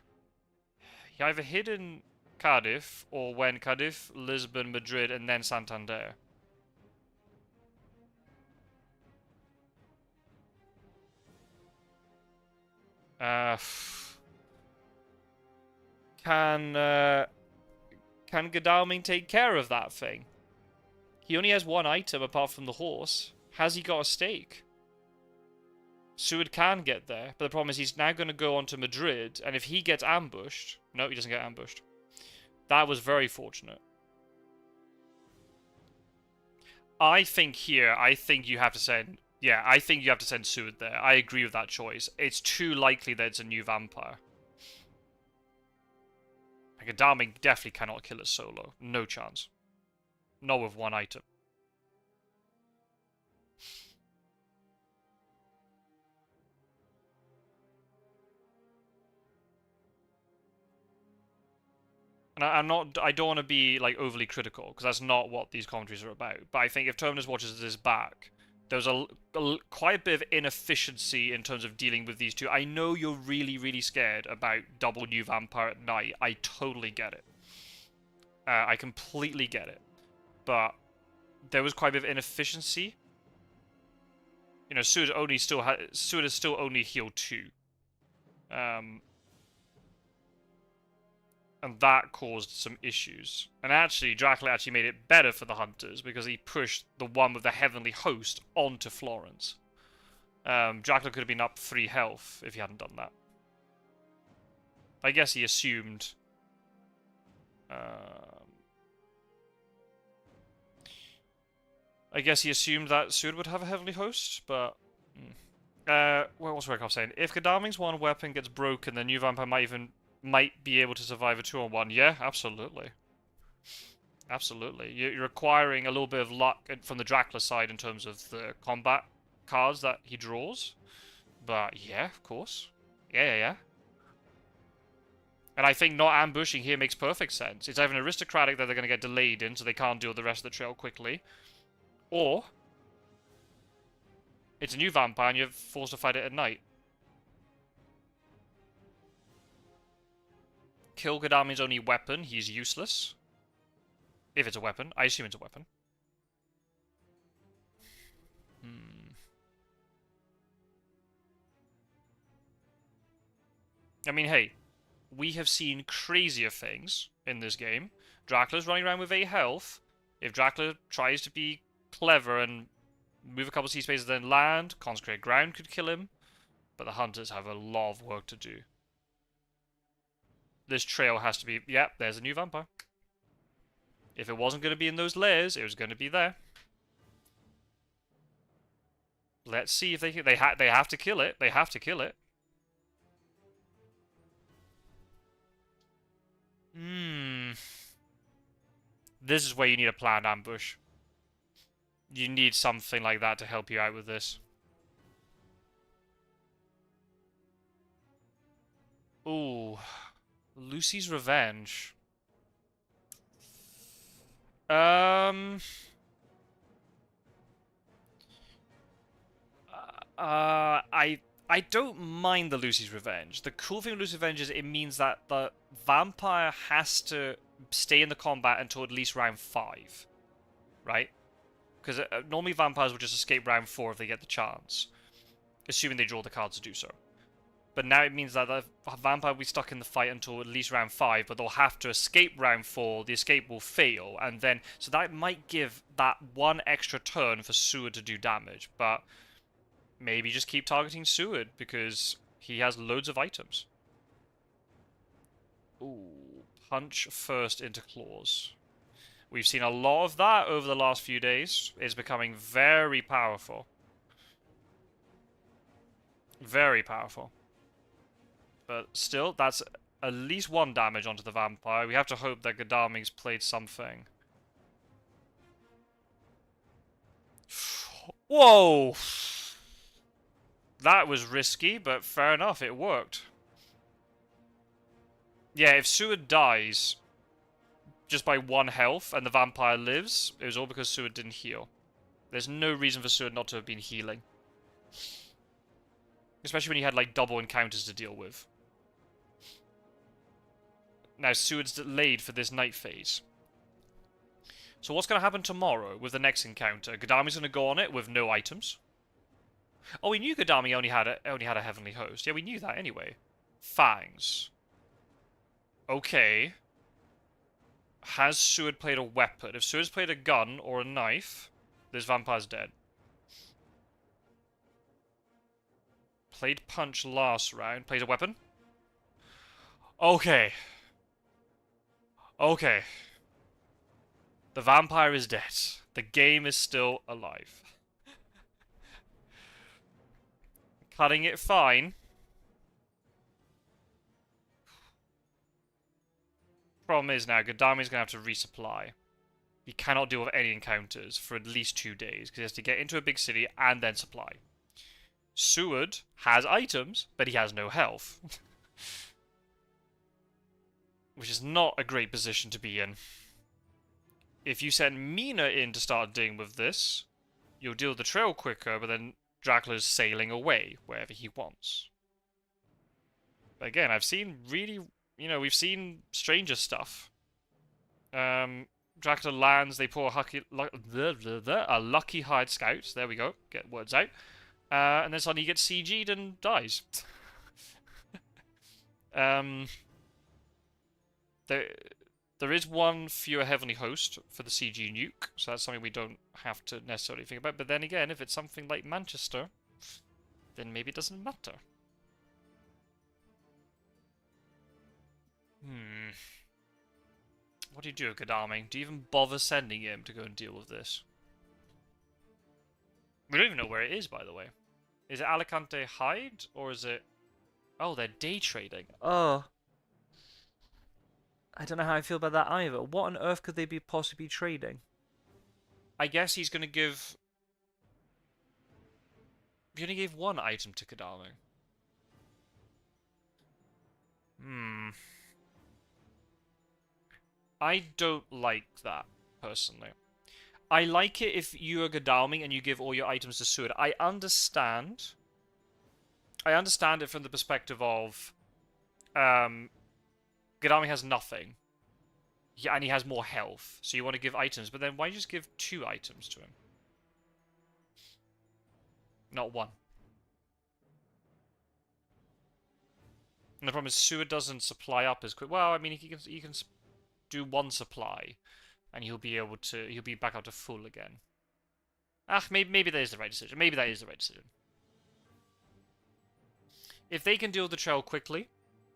He either hid in Cardiff, or went Cardiff, Lisbon, Madrid, and then Santander. Can Godalming take care of that thing? He only has one item apart from the horse. Has he got a stake? Seward can get there, but the problem is he's now going to go on to Madrid, and if he gets ambushed... No, he doesn't get ambushed. That was very fortunate. I think you have to send... Yeah, I think you have to send Seward there. I agree with that choice. It's too likely that it's a new vampire. Like, Godalming definitely cannot kill it solo. No chance. Not with one item. And I don't want to be like overly critical, because that's not what these commentaries are about. But I think if Terminus watches this back, there's quite a bit of inefficiency in terms of dealing with these two. I know you're really, really scared about double new vampire at night. I totally get it. I completely get it. But there was quite a bit of inefficiency. You know, Seward is still only healed 2. And that caused some issues. And actually, Dracula actually made it better for the Hunters, because he pushed the one with the Heavenly Host onto Florence. Dracula could have been up 3 health if he hadn't done that. I guess he assumed... I guess he assumed that Seward would have a Heavenly Host, but... what was Rakoff saying? If Godalming's one weapon gets broken, the new vampire might be able to survive a 2-on-1. Yeah, absolutely. Absolutely. You're requiring a little bit of luck from the Dracula side in terms of the combat cards that he draws. But yeah, of course. Yeah. And I think not ambushing here makes perfect sense. It's either an aristocratic that they're going to get delayed in, so they can't deal with the rest of the trail quickly. Or it's a new vampire and you're forced to fight it at night. Kill Godalming's only weapon, he's useless. If it's a weapon. I assume it's a weapon. I mean, hey, we have seen crazier things in this game. Dracula's running around with 8 health. If Dracula tries to be clever and move a couple of sea spaces then land, consecrated ground could kill him. But the Hunters have a lot of work to do. This trail has to be... Yep, there's a new vampire. If it wasn't going to be in those layers, it was going to be there. Let's see if they have to kill it. They have to kill it. This is where you need a planned ambush. You need something like that to help you out with this. Ooh. Lucy's Revenge. I don't mind the Lucy's Revenge. The cool thing with Lucy's Revenge is it means that the vampire has to stay in the combat until at least round 5. Right? Because normally vampires will just escape round 4 if they get the chance. Assuming they draw the cards to do so. But now it means that the vampire will be stuck in the fight until at least round 5, but they'll have to escape round 4, the escape will fail, and then... So that might give that one extra turn for Seward to do damage, but... Maybe just keep targeting Seward, because he has loads of items. Ooh, punch first into claws. We've seen a lot of that over the last few days. It's becoming very powerful. Very powerful. But still, that's at least 1 damage onto the vampire. We have to hope that Gadami's played something. Whoa! That was risky, but fair enough, it worked. Yeah, if Seward dies just by 1 health and the vampire lives, it was all because Seward didn't heal. There's no reason for Seward not to have been healing. Especially when he had, like, double encounters to deal with. Now, Seward's delayed for this night phase. So what's going to happen tomorrow with the next encounter? Gadami's going to go on it with no items. Oh, we knew Gadami only had a heavenly host. Yeah, we knew that anyway. Fangs. Okay. Has Seward played a weapon? If Seward's played a gun or a knife, this vampire's dead. Played punch last round. Plays a weapon. Okay. Okay. The vampire is dead. The game is still alive. Cutting it fine. Problem is now, Gadami's going to have to resupply. He cannot deal with any encounters for at least 2 days, because he has to get into a big city and then supply. Seward has items, but he has no health. Which is not a great position to be in. If you send Mina in to start dealing with this, you'll deal the trail quicker, but then Dracula's sailing away wherever he wants. But again, I've seen really, we've seen stranger stuff. Dracula lands, they pull a lucky hired scout. There we go, get words out. And then suddenly he gets CG'd and dies. There is 1 fewer heavenly host for the CG nuke, so that's something we don't have to necessarily think about. But then again, if it's something like Manchester, then maybe it doesn't matter. What do you do, Gadami? Do you even bother sending him to go and deal with this? We don't even know where it is, by the way. Is it Alicante Hyde, or is it... Oh, they're day trading. Oh. I don't know how I feel about that either. What on earth could they be possibly trading? I guess he's going to give... He only gave 1 item to Gadami. I don't like that, personally. I like it if you are Gadami and you give all your items to Seward. I understand it from the perspective of... Gadami has nothing. Yeah, and he has more health. So you want to give items, but then why just give 2 items to him? Not 1. And the problem is Seward doesn't supply up as quick. Well, I mean, he can do 1 supply, and he'll be back up to full again. Maybe that is the right decision. Maybe that is the right decision. If they can deal with the trail quickly,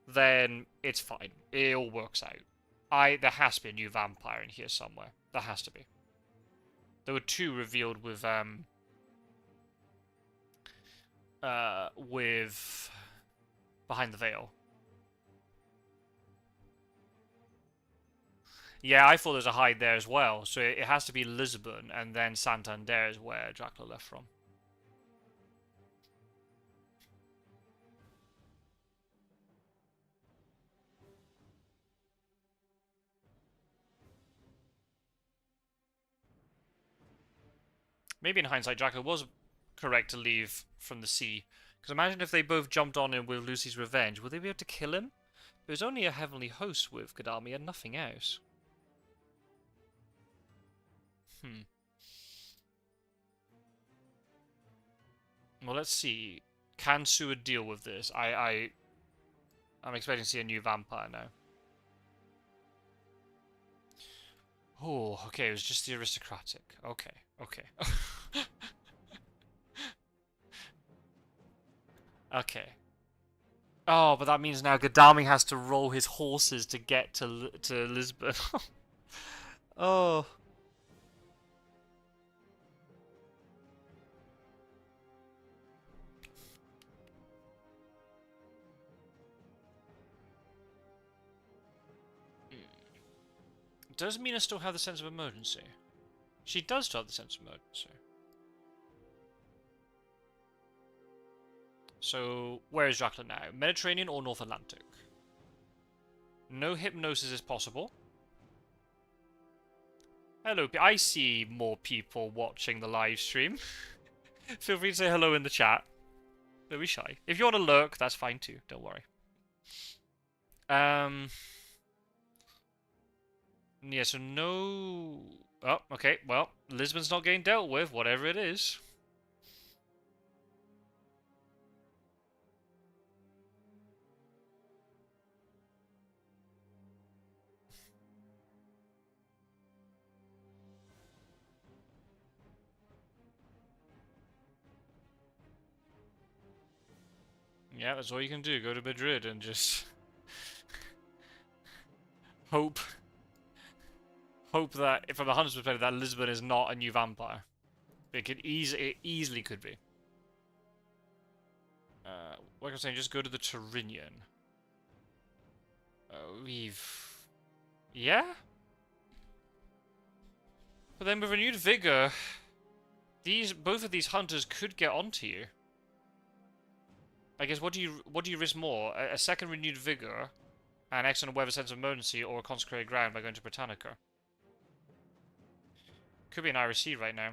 then it's fine. It all works out. There has to be a new vampire in here somewhere. There has to be. There were 2 revealed with Behind the Veil. Yeah, I thought there was a hide there as well. So it has to be Lisbon, and then Santander is where Dracula left from. Maybe in hindsight, Dracula was correct to leave from the sea. Because imagine if they both jumped on him with Lucy's revenge. Would they be able to kill him? There was only a heavenly host with Gadami and nothing else. Well, let's see. Can Seward deal with this? I'm expecting to see a new vampire now. Oh, okay, it was just the aristocratic. Okay, okay. Okay. Oh, but that means now Gadami has to roll his horses to get to Lisbon. Oh. Does Mina still have the sense of emergency? She does still have the sense of emergency. So, where is Dracula now? Mediterranean or North Atlantic? No hypnosis is possible. Hello, I see more people watching the live stream. Feel free to say hello in the chat. Don't be shy. If you want to lurk, that's fine too. Don't worry. Yeah, so no... Oh, okay. Well, Lisbon's not getting dealt with, whatever it is. Yeah, that's all you can do. Go to Madrid and just... hope that, from the Hunter's perspective, that Lisbon is not a new vampire. It easily could be. Like I'm saying, just go to the Terrinian. Yeah? But then with renewed vigor, both of these hunters could get onto you. I guess what do you risk more? A second renewed vigor, an excellent weather sense of emergency, or a consecrated ground by going to Britannica? Could be an IRC right now.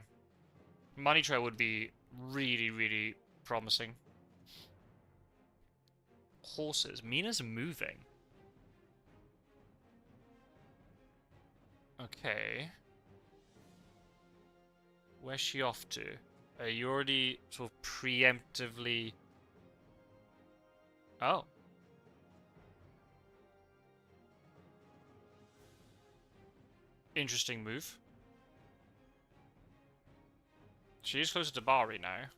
Money trail would be really, really promising. Horses. Mina's moving. Okay. Where's she off to? You already sort of preemptively... Oh. Interesting move. She is closer to Bari now.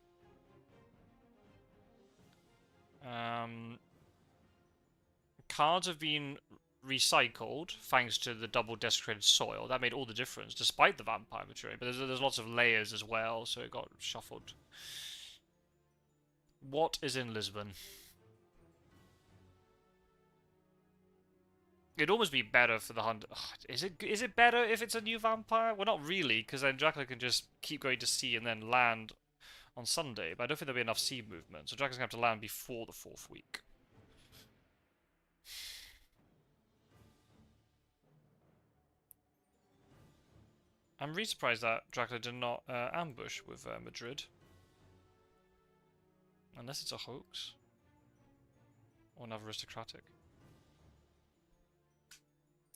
Cards have been recycled thanks to the double desecrated soil. That made all the difference, despite the vampire maturing. But there's lots of layers as well, so it got shuffled. What is in Lisbon? It'd almost be better for the hunt. Is it better if it's a new vampire? Well, not really, because then Dracula can just keep going to sea and then land on Sunday. But I don't think there'll be enough sea movement, so Dracula's going to have to land before the 4th week. I'm really surprised that Dracula did not ambush with Madrid. Unless it's a hoax. Or another aristocratic.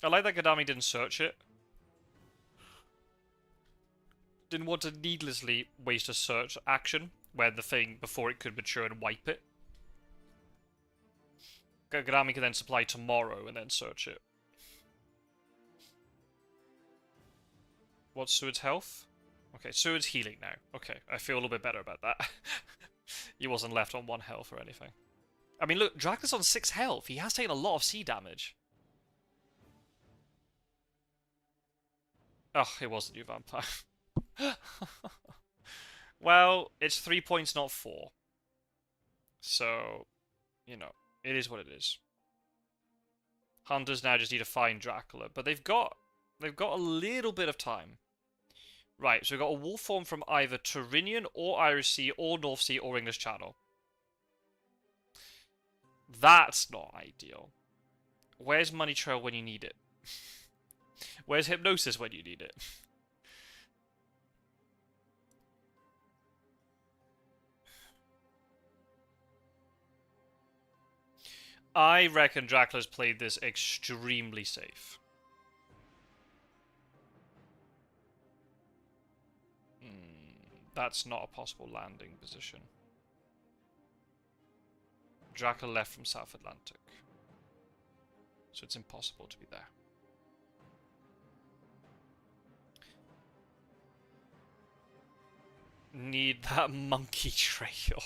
I like that Gadami didn't search it. Didn't want to needlessly waste a search action where the thing, before it could mature and wipe it. Gadami can then supply tomorrow and then search it. What's Seward's health? Okay, Seward's healing now. Okay, I feel a little bit better about that. He wasn't left on 1 health or anything. I mean, look, Dracula's on 6 health. He has taken a lot of sea damage. Oh, it was the new vampire. Well, it's 3 points, not 4. So, you know, it is what it is. Hunters now just need to find Dracula, but they've got a little bit of time. Right, so we've got a wolf form from either Terrinian or Irish Sea or North Sea or English Channel. That's not ideal. Where's Money Trail when you need it? Where's Hypnosis when you need it? I reckon Dracula's played this extremely safe. That's not a possible landing position. Dracula left from South Atlantic. So it's impossible to be there. Need that monkey trail.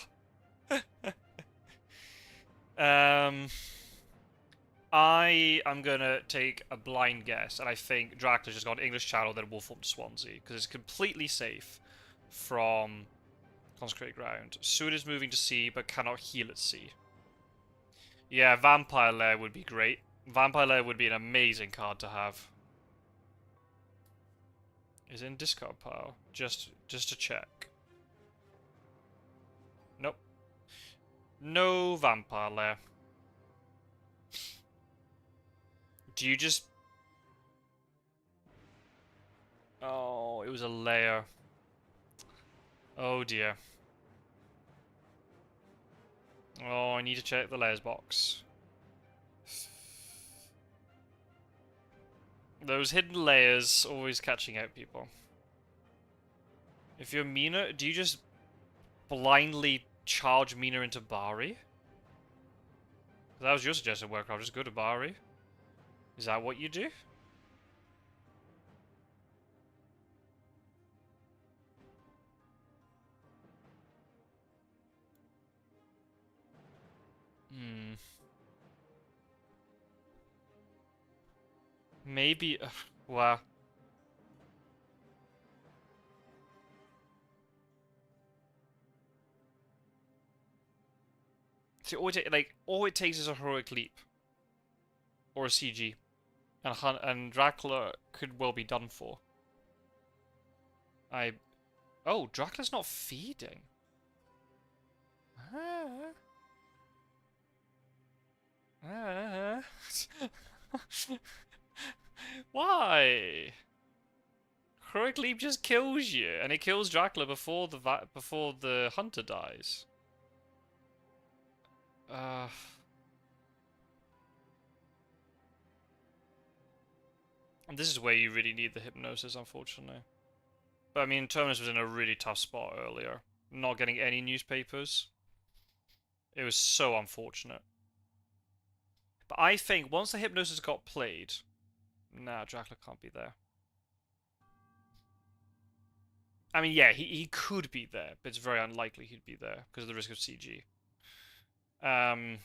I am gonna take a blind guess, and I think Dracula's just gone English Channel, then Wolf to Swansea, because it's completely safe from consecrated ground. Soon is moving to sea, but cannot heal at sea. Yeah, Vampire Lair would be great. Vampire Lair would be an amazing card to have. Is it in discard pile? Just to check. Nope. No Vampire Lair. Do you just... Oh, it was a lair. Oh dear. Oh, I need to check the layers box. Those hidden layers always catching out people. If you're Mina, do you just blindly charge Mina into Bari? That was your suggestion, Warcraft. Just go to Bari. Is that what you do? Maybe... wow. See, all it takes is a heroic leap. Or a CG. And Dracula could well be done for. Oh, Dracula's not feeding. Why? Heroic Leap just kills you, and it kills Dracula before the hunter dies. And this is where you really need the hypnosis, unfortunately. But I mean, Terminus was in a really tough spot earlier. Not getting any newspapers. It was so unfortunate. But I think once the hypnosis got played... Nah, Dracula can't be there. I mean, yeah, he could be there, but it's very unlikely he'd be there because of the risk of CG. I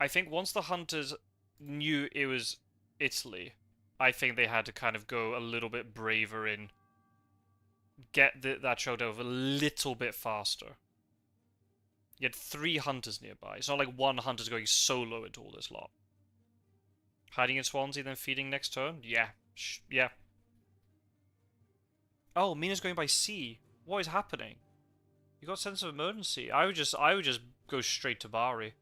think once the hunters knew it was Italy, I think they had to kind of go a little bit braver in get that showed over a little bit faster. You had 3 hunters nearby. It's not like one hunter's going solo into all this lot. Hiding in Swansea, then feeding next turn? Yeah. Yeah. Oh, Mina's going by sea. What is happening? You got sense of emergency. I would just go straight to Bari.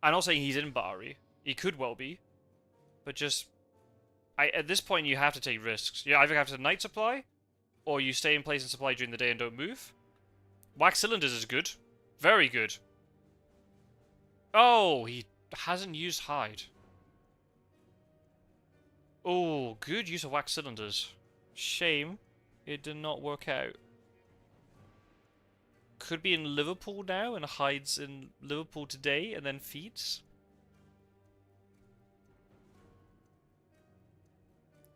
I'm not saying he's in Bari. He could well be. But just... at this point, you have to take risks. You either have to night supply, or you stay in place and supply during the day and don't move. Wax cylinders is good. Very good. Oh, he hasn't used hide. Oh, good use of wax cylinders. Shame it did not work out. Could be in Liverpool now and hides in Liverpool today and then feeds.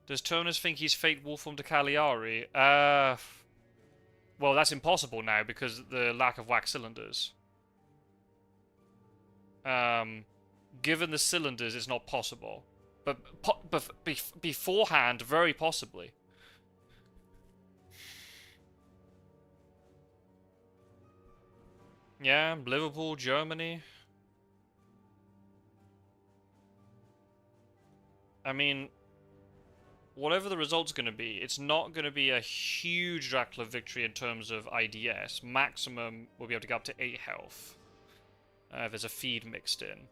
Does Terminus think he's fake Wolfram to Cagliari? Well, that's impossible now because of the lack of wax cylinders. Given the cylinders, it's not possible. But beforehand, very possibly. Yeah, Liverpool, Germany. I mean, whatever the result's going to be, it's not going to be a huge Dracula victory in terms of IDS. Maximum, we'll be able to get up to 8 health. If there's a feed mixed in.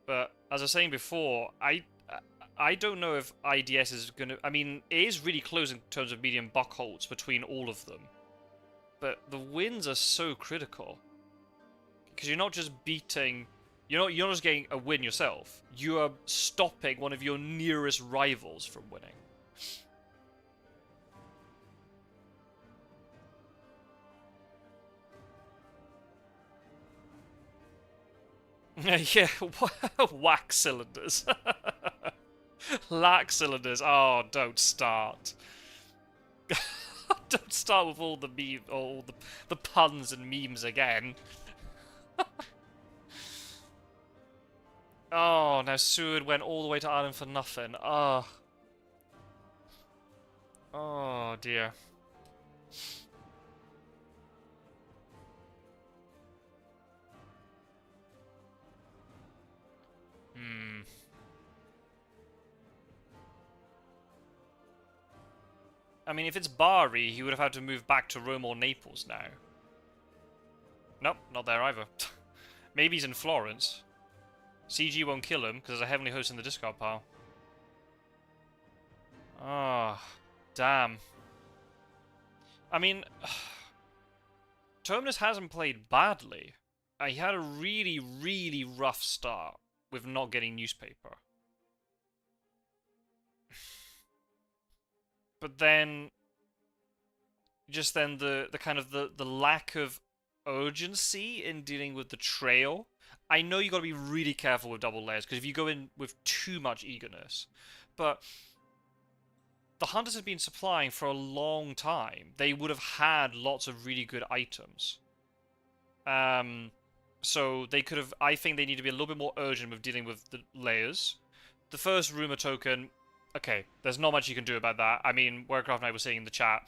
But, as I was saying before, I don't know if IDS is going to... I mean, it is really close in terms of medium buckholds between all of them. But the wins are so critical. Because you're not just beating... You're not just getting a win yourself. You are stopping one of your nearest rivals from winning. Yeah, wax cylinders. Lax cylinders. Oh, don't start. Don't start with all the the puns and memes again. Oh, now Seward went all the way to Ireland for nothing. Oh. Oh, dear. Hmm. I mean, if it's Bari, he would have had to move back to Rome or Naples now. Nope, not there either. Maybe he's in Florence. CG won't kill him, because there's a Heavenly Host in the discard pile. Ah, oh, damn. I mean, Terminus hasn't played badly. He had a really, really rough start with not getting newspaper. But then, just then the kind of the lack of urgency in dealing with the trail. I know you got to be really careful with double layers, because if you go in with too much eagerness, but the hunters have been supplying for a long time. They would have had lots of really good items. So they could have. I think they need to be a little bit more urgent with dealing with the layers. The first rumor token, okay, there's not much you can do about that. I mean, Warcraft and I were saying in the chat,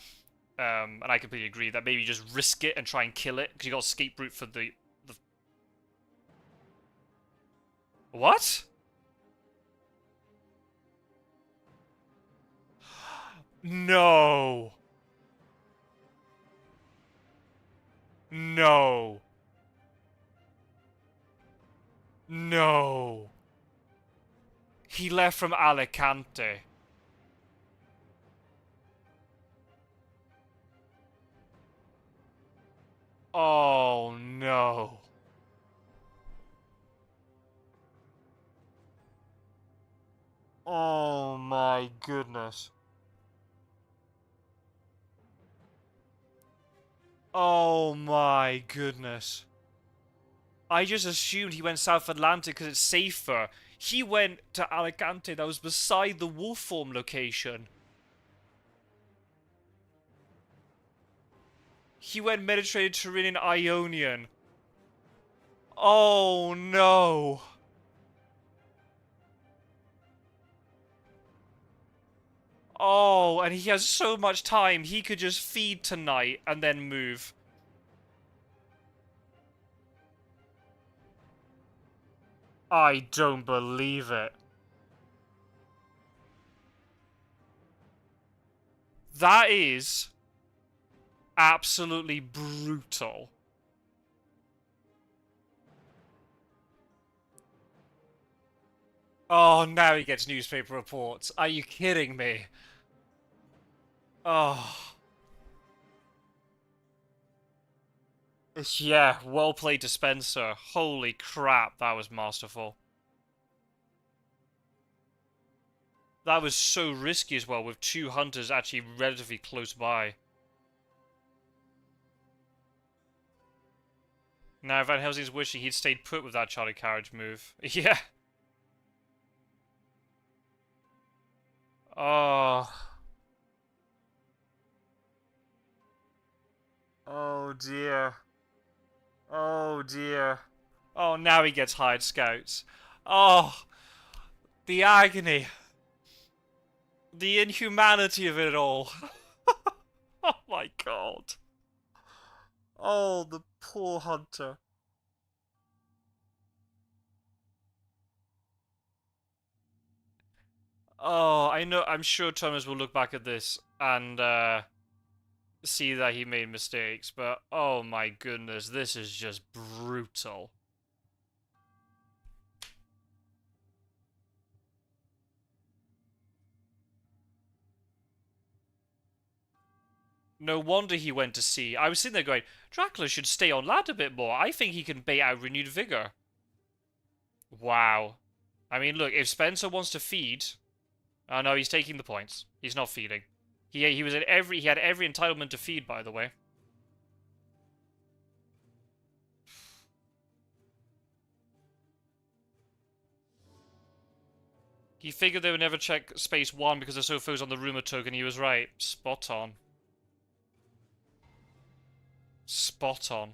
and I completely agree that maybe just risk it and try and kill it, because you got escape route for the... What? No. No. No. He left from Alicante. Oh, no. Oh, my goodness. Oh, my goodness. I just assumed he went South Atlantic because it's safer. He went to Alicante, that was beside the wolf form location. He went Mediterranean Ionian. Oh no. Oh, and he has so much time. He could just feed tonight and then move. I don't believe it. That is absolutely brutal. Oh, now he gets newspaper reports. Are you kidding me? Oh. Yeah, well played Dispenser. Holy crap, that was masterful. That was so risky as well, with two hunters actually relatively close by. Now, Van Helsing's wishing he'd stayed put with that Charlie Carriage move. Yeah. Oh. Oh dear. Oh dear. Oh, now he gets hired scouts. Oh. The agony. The inhumanity of it all. Oh my god. Oh, the poor hunter. Oh, I know. I'm sure Thomas will look back at this and see that he made mistakes, but oh my goodness, this is just brutal. No wonder he went to sea. I was sitting there going, Dracula should stay on land a bit more. I think he can bait out renewed vigor. Wow. I mean, look, if Spencer wants to feed... Oh no, he's taking the points. He's not feeding. He was at every... He had every entitlement to feed, by the way. He figured they would never check space 1 because they're so focused on the rumor token. He was right. Spot on. Spot on.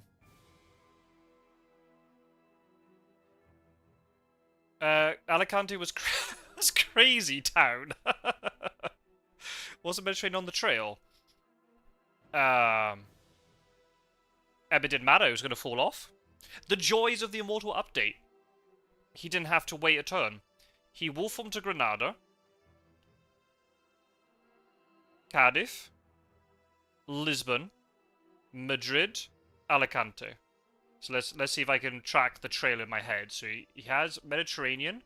Alicante was was crazy town. Wasn't Mediterranean on the trail? It didn't matter. It was going to fall off. The joys of the Immortal update. He didn't have to wait a turn. He wolf-formed to Granada, Cardiff, Lisbon, Madrid, Alicante. So let's see if I can track the trail in my head. So he has Mediterranean,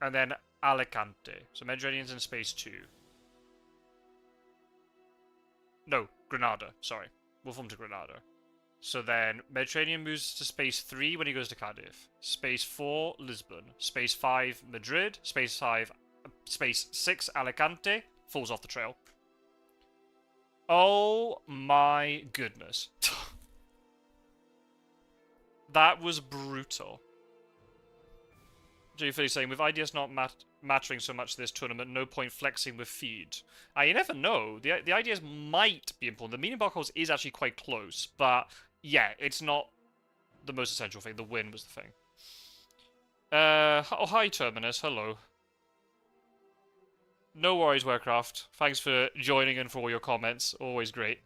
and then Alicante. So Mediterranean's in space 2. No, Granada. Sorry, wolf-formed to Granada. So then Mediterranean moves to space 3 when he goes to Cardiff. Space 4, Lisbon. Space 5, Madrid. Space 6, Alicante. Falls off the trail. Oh my goodness. That was brutal. Jay Philly saying, with IDS not mattering so much this tournament, no point flexing with feed. You never know. The IDS might be important. The medium barcodes is actually quite close, but yeah, it's not the most essential thing. The win was the thing. Oh, hi, Terminus. Hello. No worries, Warcraft. Thanks for joining and for all your comments. Always great.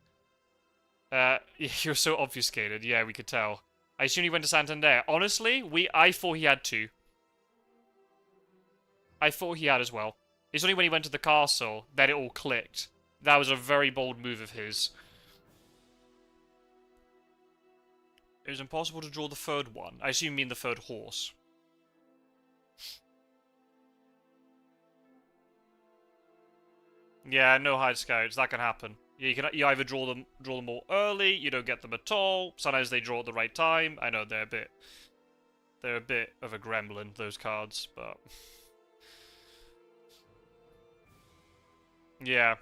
You're so obfuscated. Yeah, we could tell. I assume he went to Santander. Honestly, I thought he had to. I thought he had as well. It's only when he went to the castle that it all clicked. That was a very bold move of his. It was impossible to draw the third one. I assume you mean the third horse. Yeah, no hide scouts. That can happen. You either draw them all early, you don't get them at all. Sometimes they draw at the right time. I know they're a bit of a gremlin, those cards, but yeah.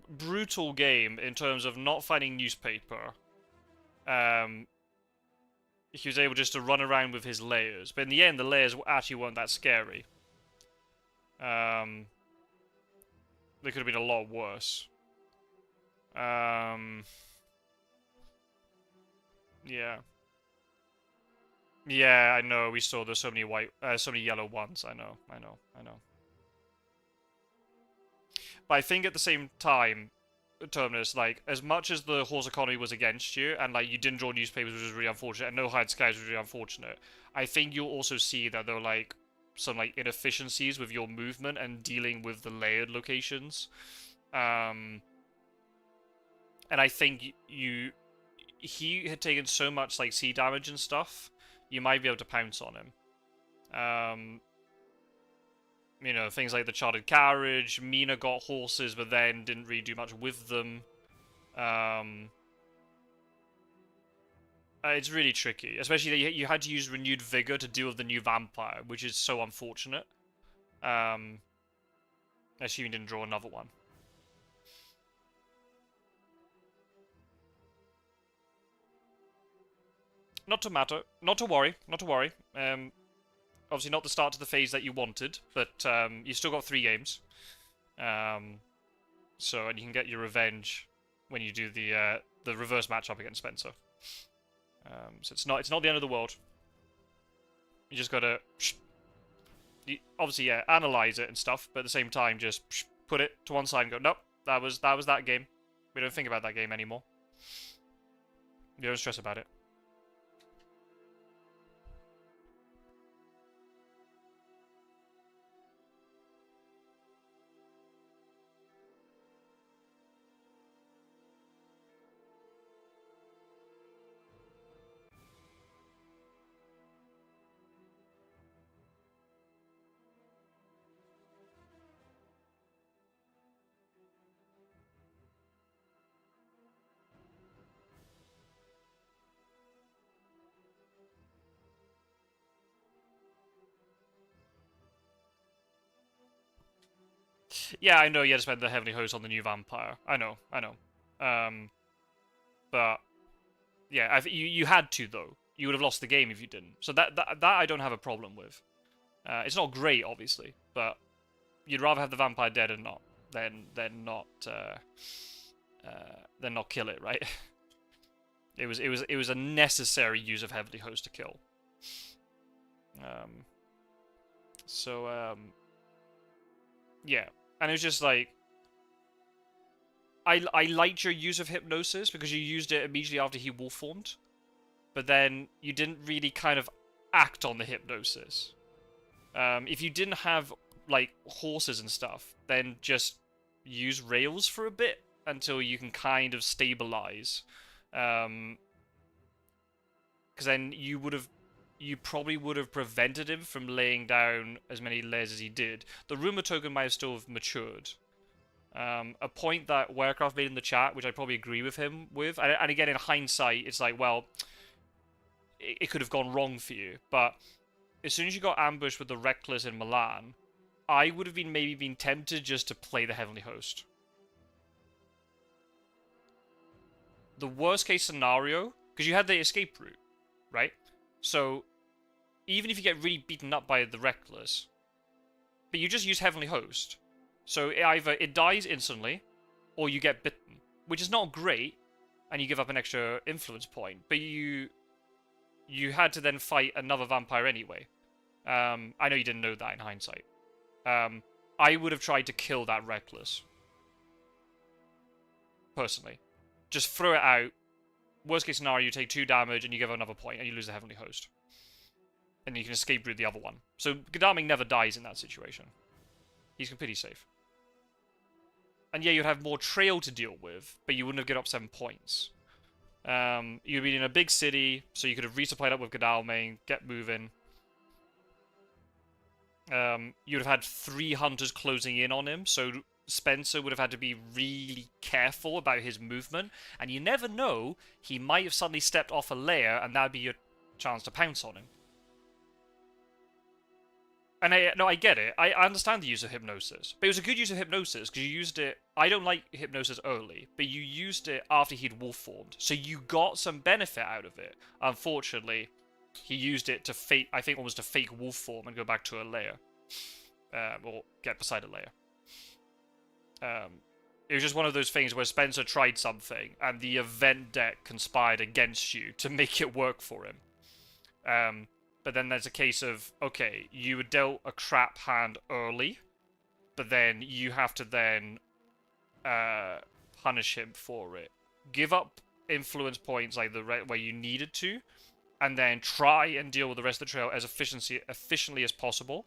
Brutal game in terms of not finding newspaper. He was able just to run around with his layers, but in the end, the layers actually weren't that scary. They could have been a lot worse. Yeah. Yeah, I know. We saw there's so many so many yellow ones. I know. But I think at the same time, Terminus, like, as much as the horse economy was against you, and like you didn't draw newspapers, which was really unfortunate, and no hide skies was really unfortunate, I think you'll also see that there were like some like inefficiencies with your movement and dealing with the layered locations. And I think he had taken so much like sea damage and stuff, you might be able to pounce on him. You know, things like the chartered carriage, Mina got horses but then didn't really do much with them. It's really tricky, especially that you had to use renewed vigor to deal with the new vampire, which is so unfortunate. Assuming you didn't draw another one. Not to worry. Obviously not the start to the phase that you wanted, but you still got 3 games. So, and you can get your revenge when you do the reverse matchup against Spencer. So it's not the end of the world. You just gotta obviously, yeah, analyze it and stuff, but at the same time just put it to one side and go, nope, that was that game. We don't think about that game anymore. You don't stress about it. Yeah, I know you had to spend the heavily host on the new vampire. I know. But yeah, you had to though. You would have lost the game if you didn't. So that I don't have a problem with. It's not great, obviously, but you'd rather have the vampire dead and not than not kill it, right? It was a necessary use of Heavenly Host to kill. Yeah, and it was just like I liked your use of hypnosis because you used it immediately after he wolf formed, but then you didn't really kind of act on the hypnosis. If you didn't have like horses and stuff, then just use rails for a bit until you can kind of stabilize. Because then you probably would have prevented him from laying down as many layers as he did. The rumor token might have still have matured. A point that Warecraft made in the chat, which I probably agree with him with, and again in hindsight, it's like, well, it could have gone wrong for you, but as soon as you got ambushed with the Reckless in Milan, I would have maybe been tempted just to play the Heavenly Host. The worst case scenario, because you had the escape route, right? So, even if you get really beaten up by the Reckless, but you just use Heavenly Host, so either it dies instantly, or you get bitten, which is not great, and you give up an extra influence point, but you had to then fight another vampire anyway. I know you didn't know that in hindsight. I would have tried to kill that Reckless. Personally. Just throw it out. Worst case scenario, you take 2 damage and you give another point and you lose the Heavenly Host. And you can escape route the other one. So Godalming never dies in that situation. He's completely safe. And yeah, you'd have more trail to deal with, but you wouldn't have given up 7 points. You'd be in a big city, so you could have resupplied up with Godalming, get moving. You'd have had 3 hunters closing in on him, so Spencer would have had to be really careful about his movement, and you never know, he might have suddenly stepped off a layer, and that would be your chance to pounce on him. And I get it. I understand the use of hypnosis. But it was a good use of hypnosis, because you used it... I don't like hypnosis early, but you used it after he'd wolf formed. So you got some benefit out of it. Unfortunately, he used it to fake... I think almost to fake wolf form and go back to a lair. Or get beside a lair. It was just one of those things where Spencer tried something, and the event deck conspired against you to make it work for him. But then there's a case of, okay, you were dealt a crap hand early, but then you have to then punish him for it. Give up influence points like where you needed to, and then try and deal with the rest of the trail as efficiently as possible.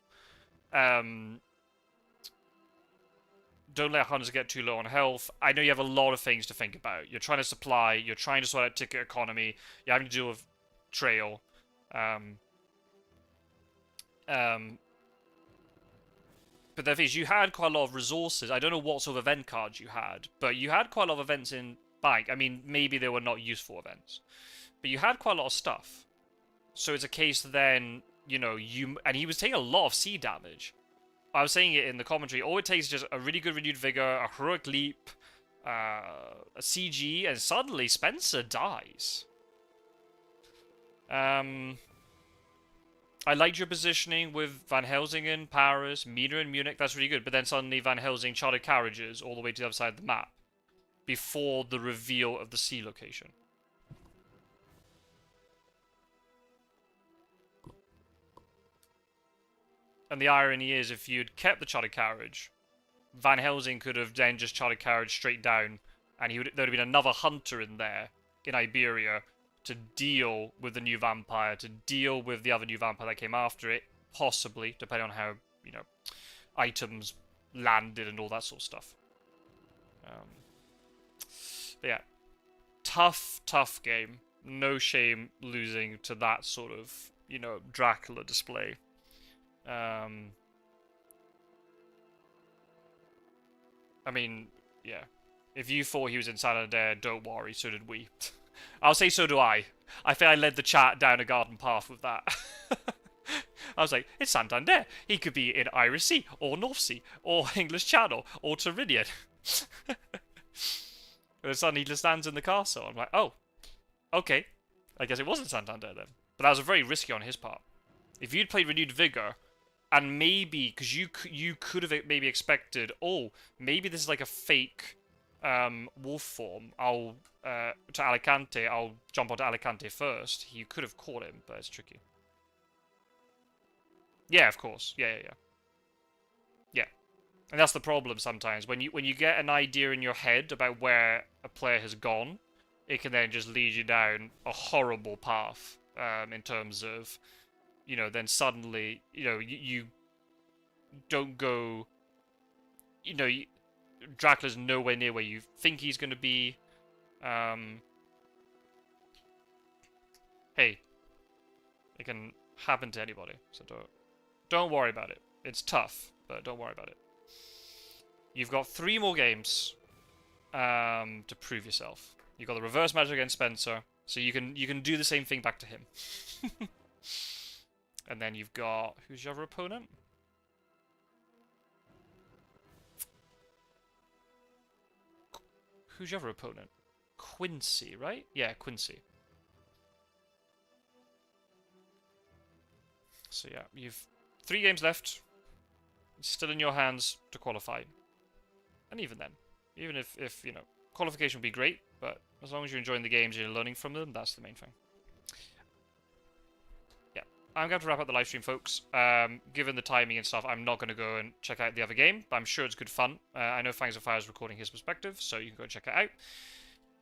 Don't let hunters get too low on health. I know you have a lot of things to think about. You're trying to supply, you're trying to sort out ticket economy, you're having to deal with trail. But the thing is, you had quite a lot of resources. I don't know what sort of event cards you had, but you had quite a lot of events in bank. I mean, maybe they were not useful events, but you had quite a lot of stuff. So it's a case then, you know, and he was taking a lot of C damage. I was saying it in the commentary. All it takes is just a really good renewed vigor, a heroic leap, a CG, and suddenly Spencer dies. I liked your positioning with Van Helsingen, Paris, Mina and Munich. That's really good. But then suddenly Van Helsing chartered carriages all the way to the other side of the map before the reveal of the C location. And the irony is, if you'd kept the chartered carriage, Van Helsing could have then just chartered carriage straight down, and there would have been another hunter in there, in Iberia, to deal with the new vampire, to deal with the other new vampire that came after it, possibly, depending on how, you know, items landed and all that sort of stuff. But yeah, tough game. No shame losing to that sort of, you know, Dracula display. I mean, yeah. If you thought he was in Santander, don't worry, so did we. I'll say so do I. I think I led the chat down a garden path with that. I was like, it's Santander. He could be in Irish Sea, or North Sea, or English Channel, or Tyrrhenian. And suddenly he just stands in the castle. I'm like, oh, okay. I guess it wasn't Santander then. But that was very risky on his part. If you'd played Renewed Vigor, And maybe, because you could have maybe expected, oh, maybe this is like a fake wolf form. To Alicante, I'll jump onto Alicante first. You could have caught him, but it's tricky. Yeah, of course. Yeah. Yeah. And that's the problem sometimes. When you get an idea in your head about where a player has gone, it can then just lead you down a horrible path in terms of, then suddenly, you don't go, Dracula's nowhere near where you think he's going to be. Hey, it can happen to anybody, so don't worry about it. It's tough, but don't worry about it. You've got 3 more games to prove yourself. You've got the reverse magic against Spencer, so you can do the same thing back to him. And then you've got, who's your other opponent? Who's your other opponent? Quincy, right? Yeah, Quincy. So yeah, you've 3 games left. It's still in your hands to qualify. And even then, even if qualification would be great, but as long as you're enjoying the games and you're learning from them, that's the main thing. Yeah, I'm going to wrap up the live stream, folks. Given the timing and stuff, I'm not going to go and check out the other game, but I'm sure it's good fun. I know Fangs of Fire is recording his perspective, so you can go and check it out.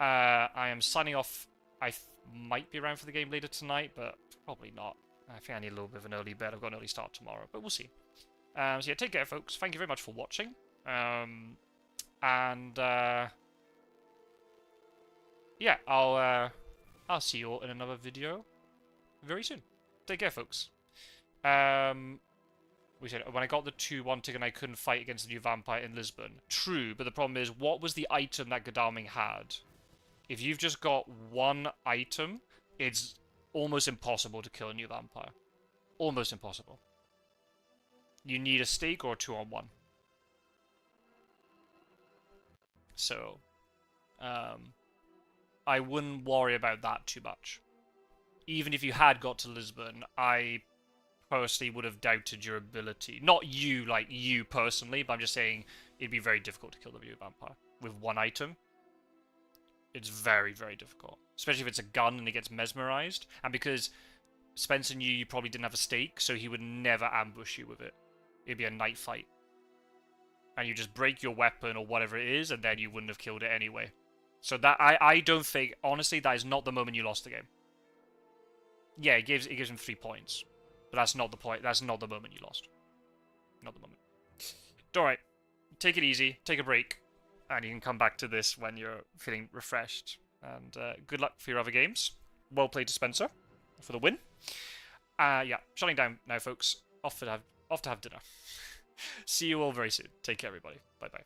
I am signing off. I might be around for the game later tonight, but probably not. I think I need a little bit of an early bed. I've got an early start tomorrow, but we'll see. So yeah, take care, folks. Thank you very much for watching. Yeah, I'll see you all in another video very soon. Take care, folks. We said when I got the 2-1 ticket, I couldn't fight against the new vampire in Lisbon. True, but the problem is, what was the item that Godalming had? If you've just got one item, it's almost impossible to kill a new vampire. Almost impossible. You need a stake or a 2-on-1. So, I wouldn't worry about that too much. Even if you had got to Lisbon, I personally would have doubted your ability. Not you, like you personally, but I'm just saying it'd be very difficult to kill the new vampire with one item. It's very, very difficult. Especially if it's a gun and it gets mesmerized. And because Spencer knew you probably didn't have a stake, so he would never ambush you with it. It'd be a night fight. And you just break your weapon or whatever it is, and then you wouldn't have killed it anyway. So that I don't think, honestly, that is not the moment you lost the game. Yeah, it gives him 3 points. But that's not the point. That's not the moment you lost. Not the moment. Alright. Take it easy. Take a break. And you can come back to this when you're feeling refreshed. And good luck for your other games. Well played to Spencer for the win. Yeah, shutting down now, folks. Off to have dinner. See you all very soon. Take care, everybody. Bye-bye.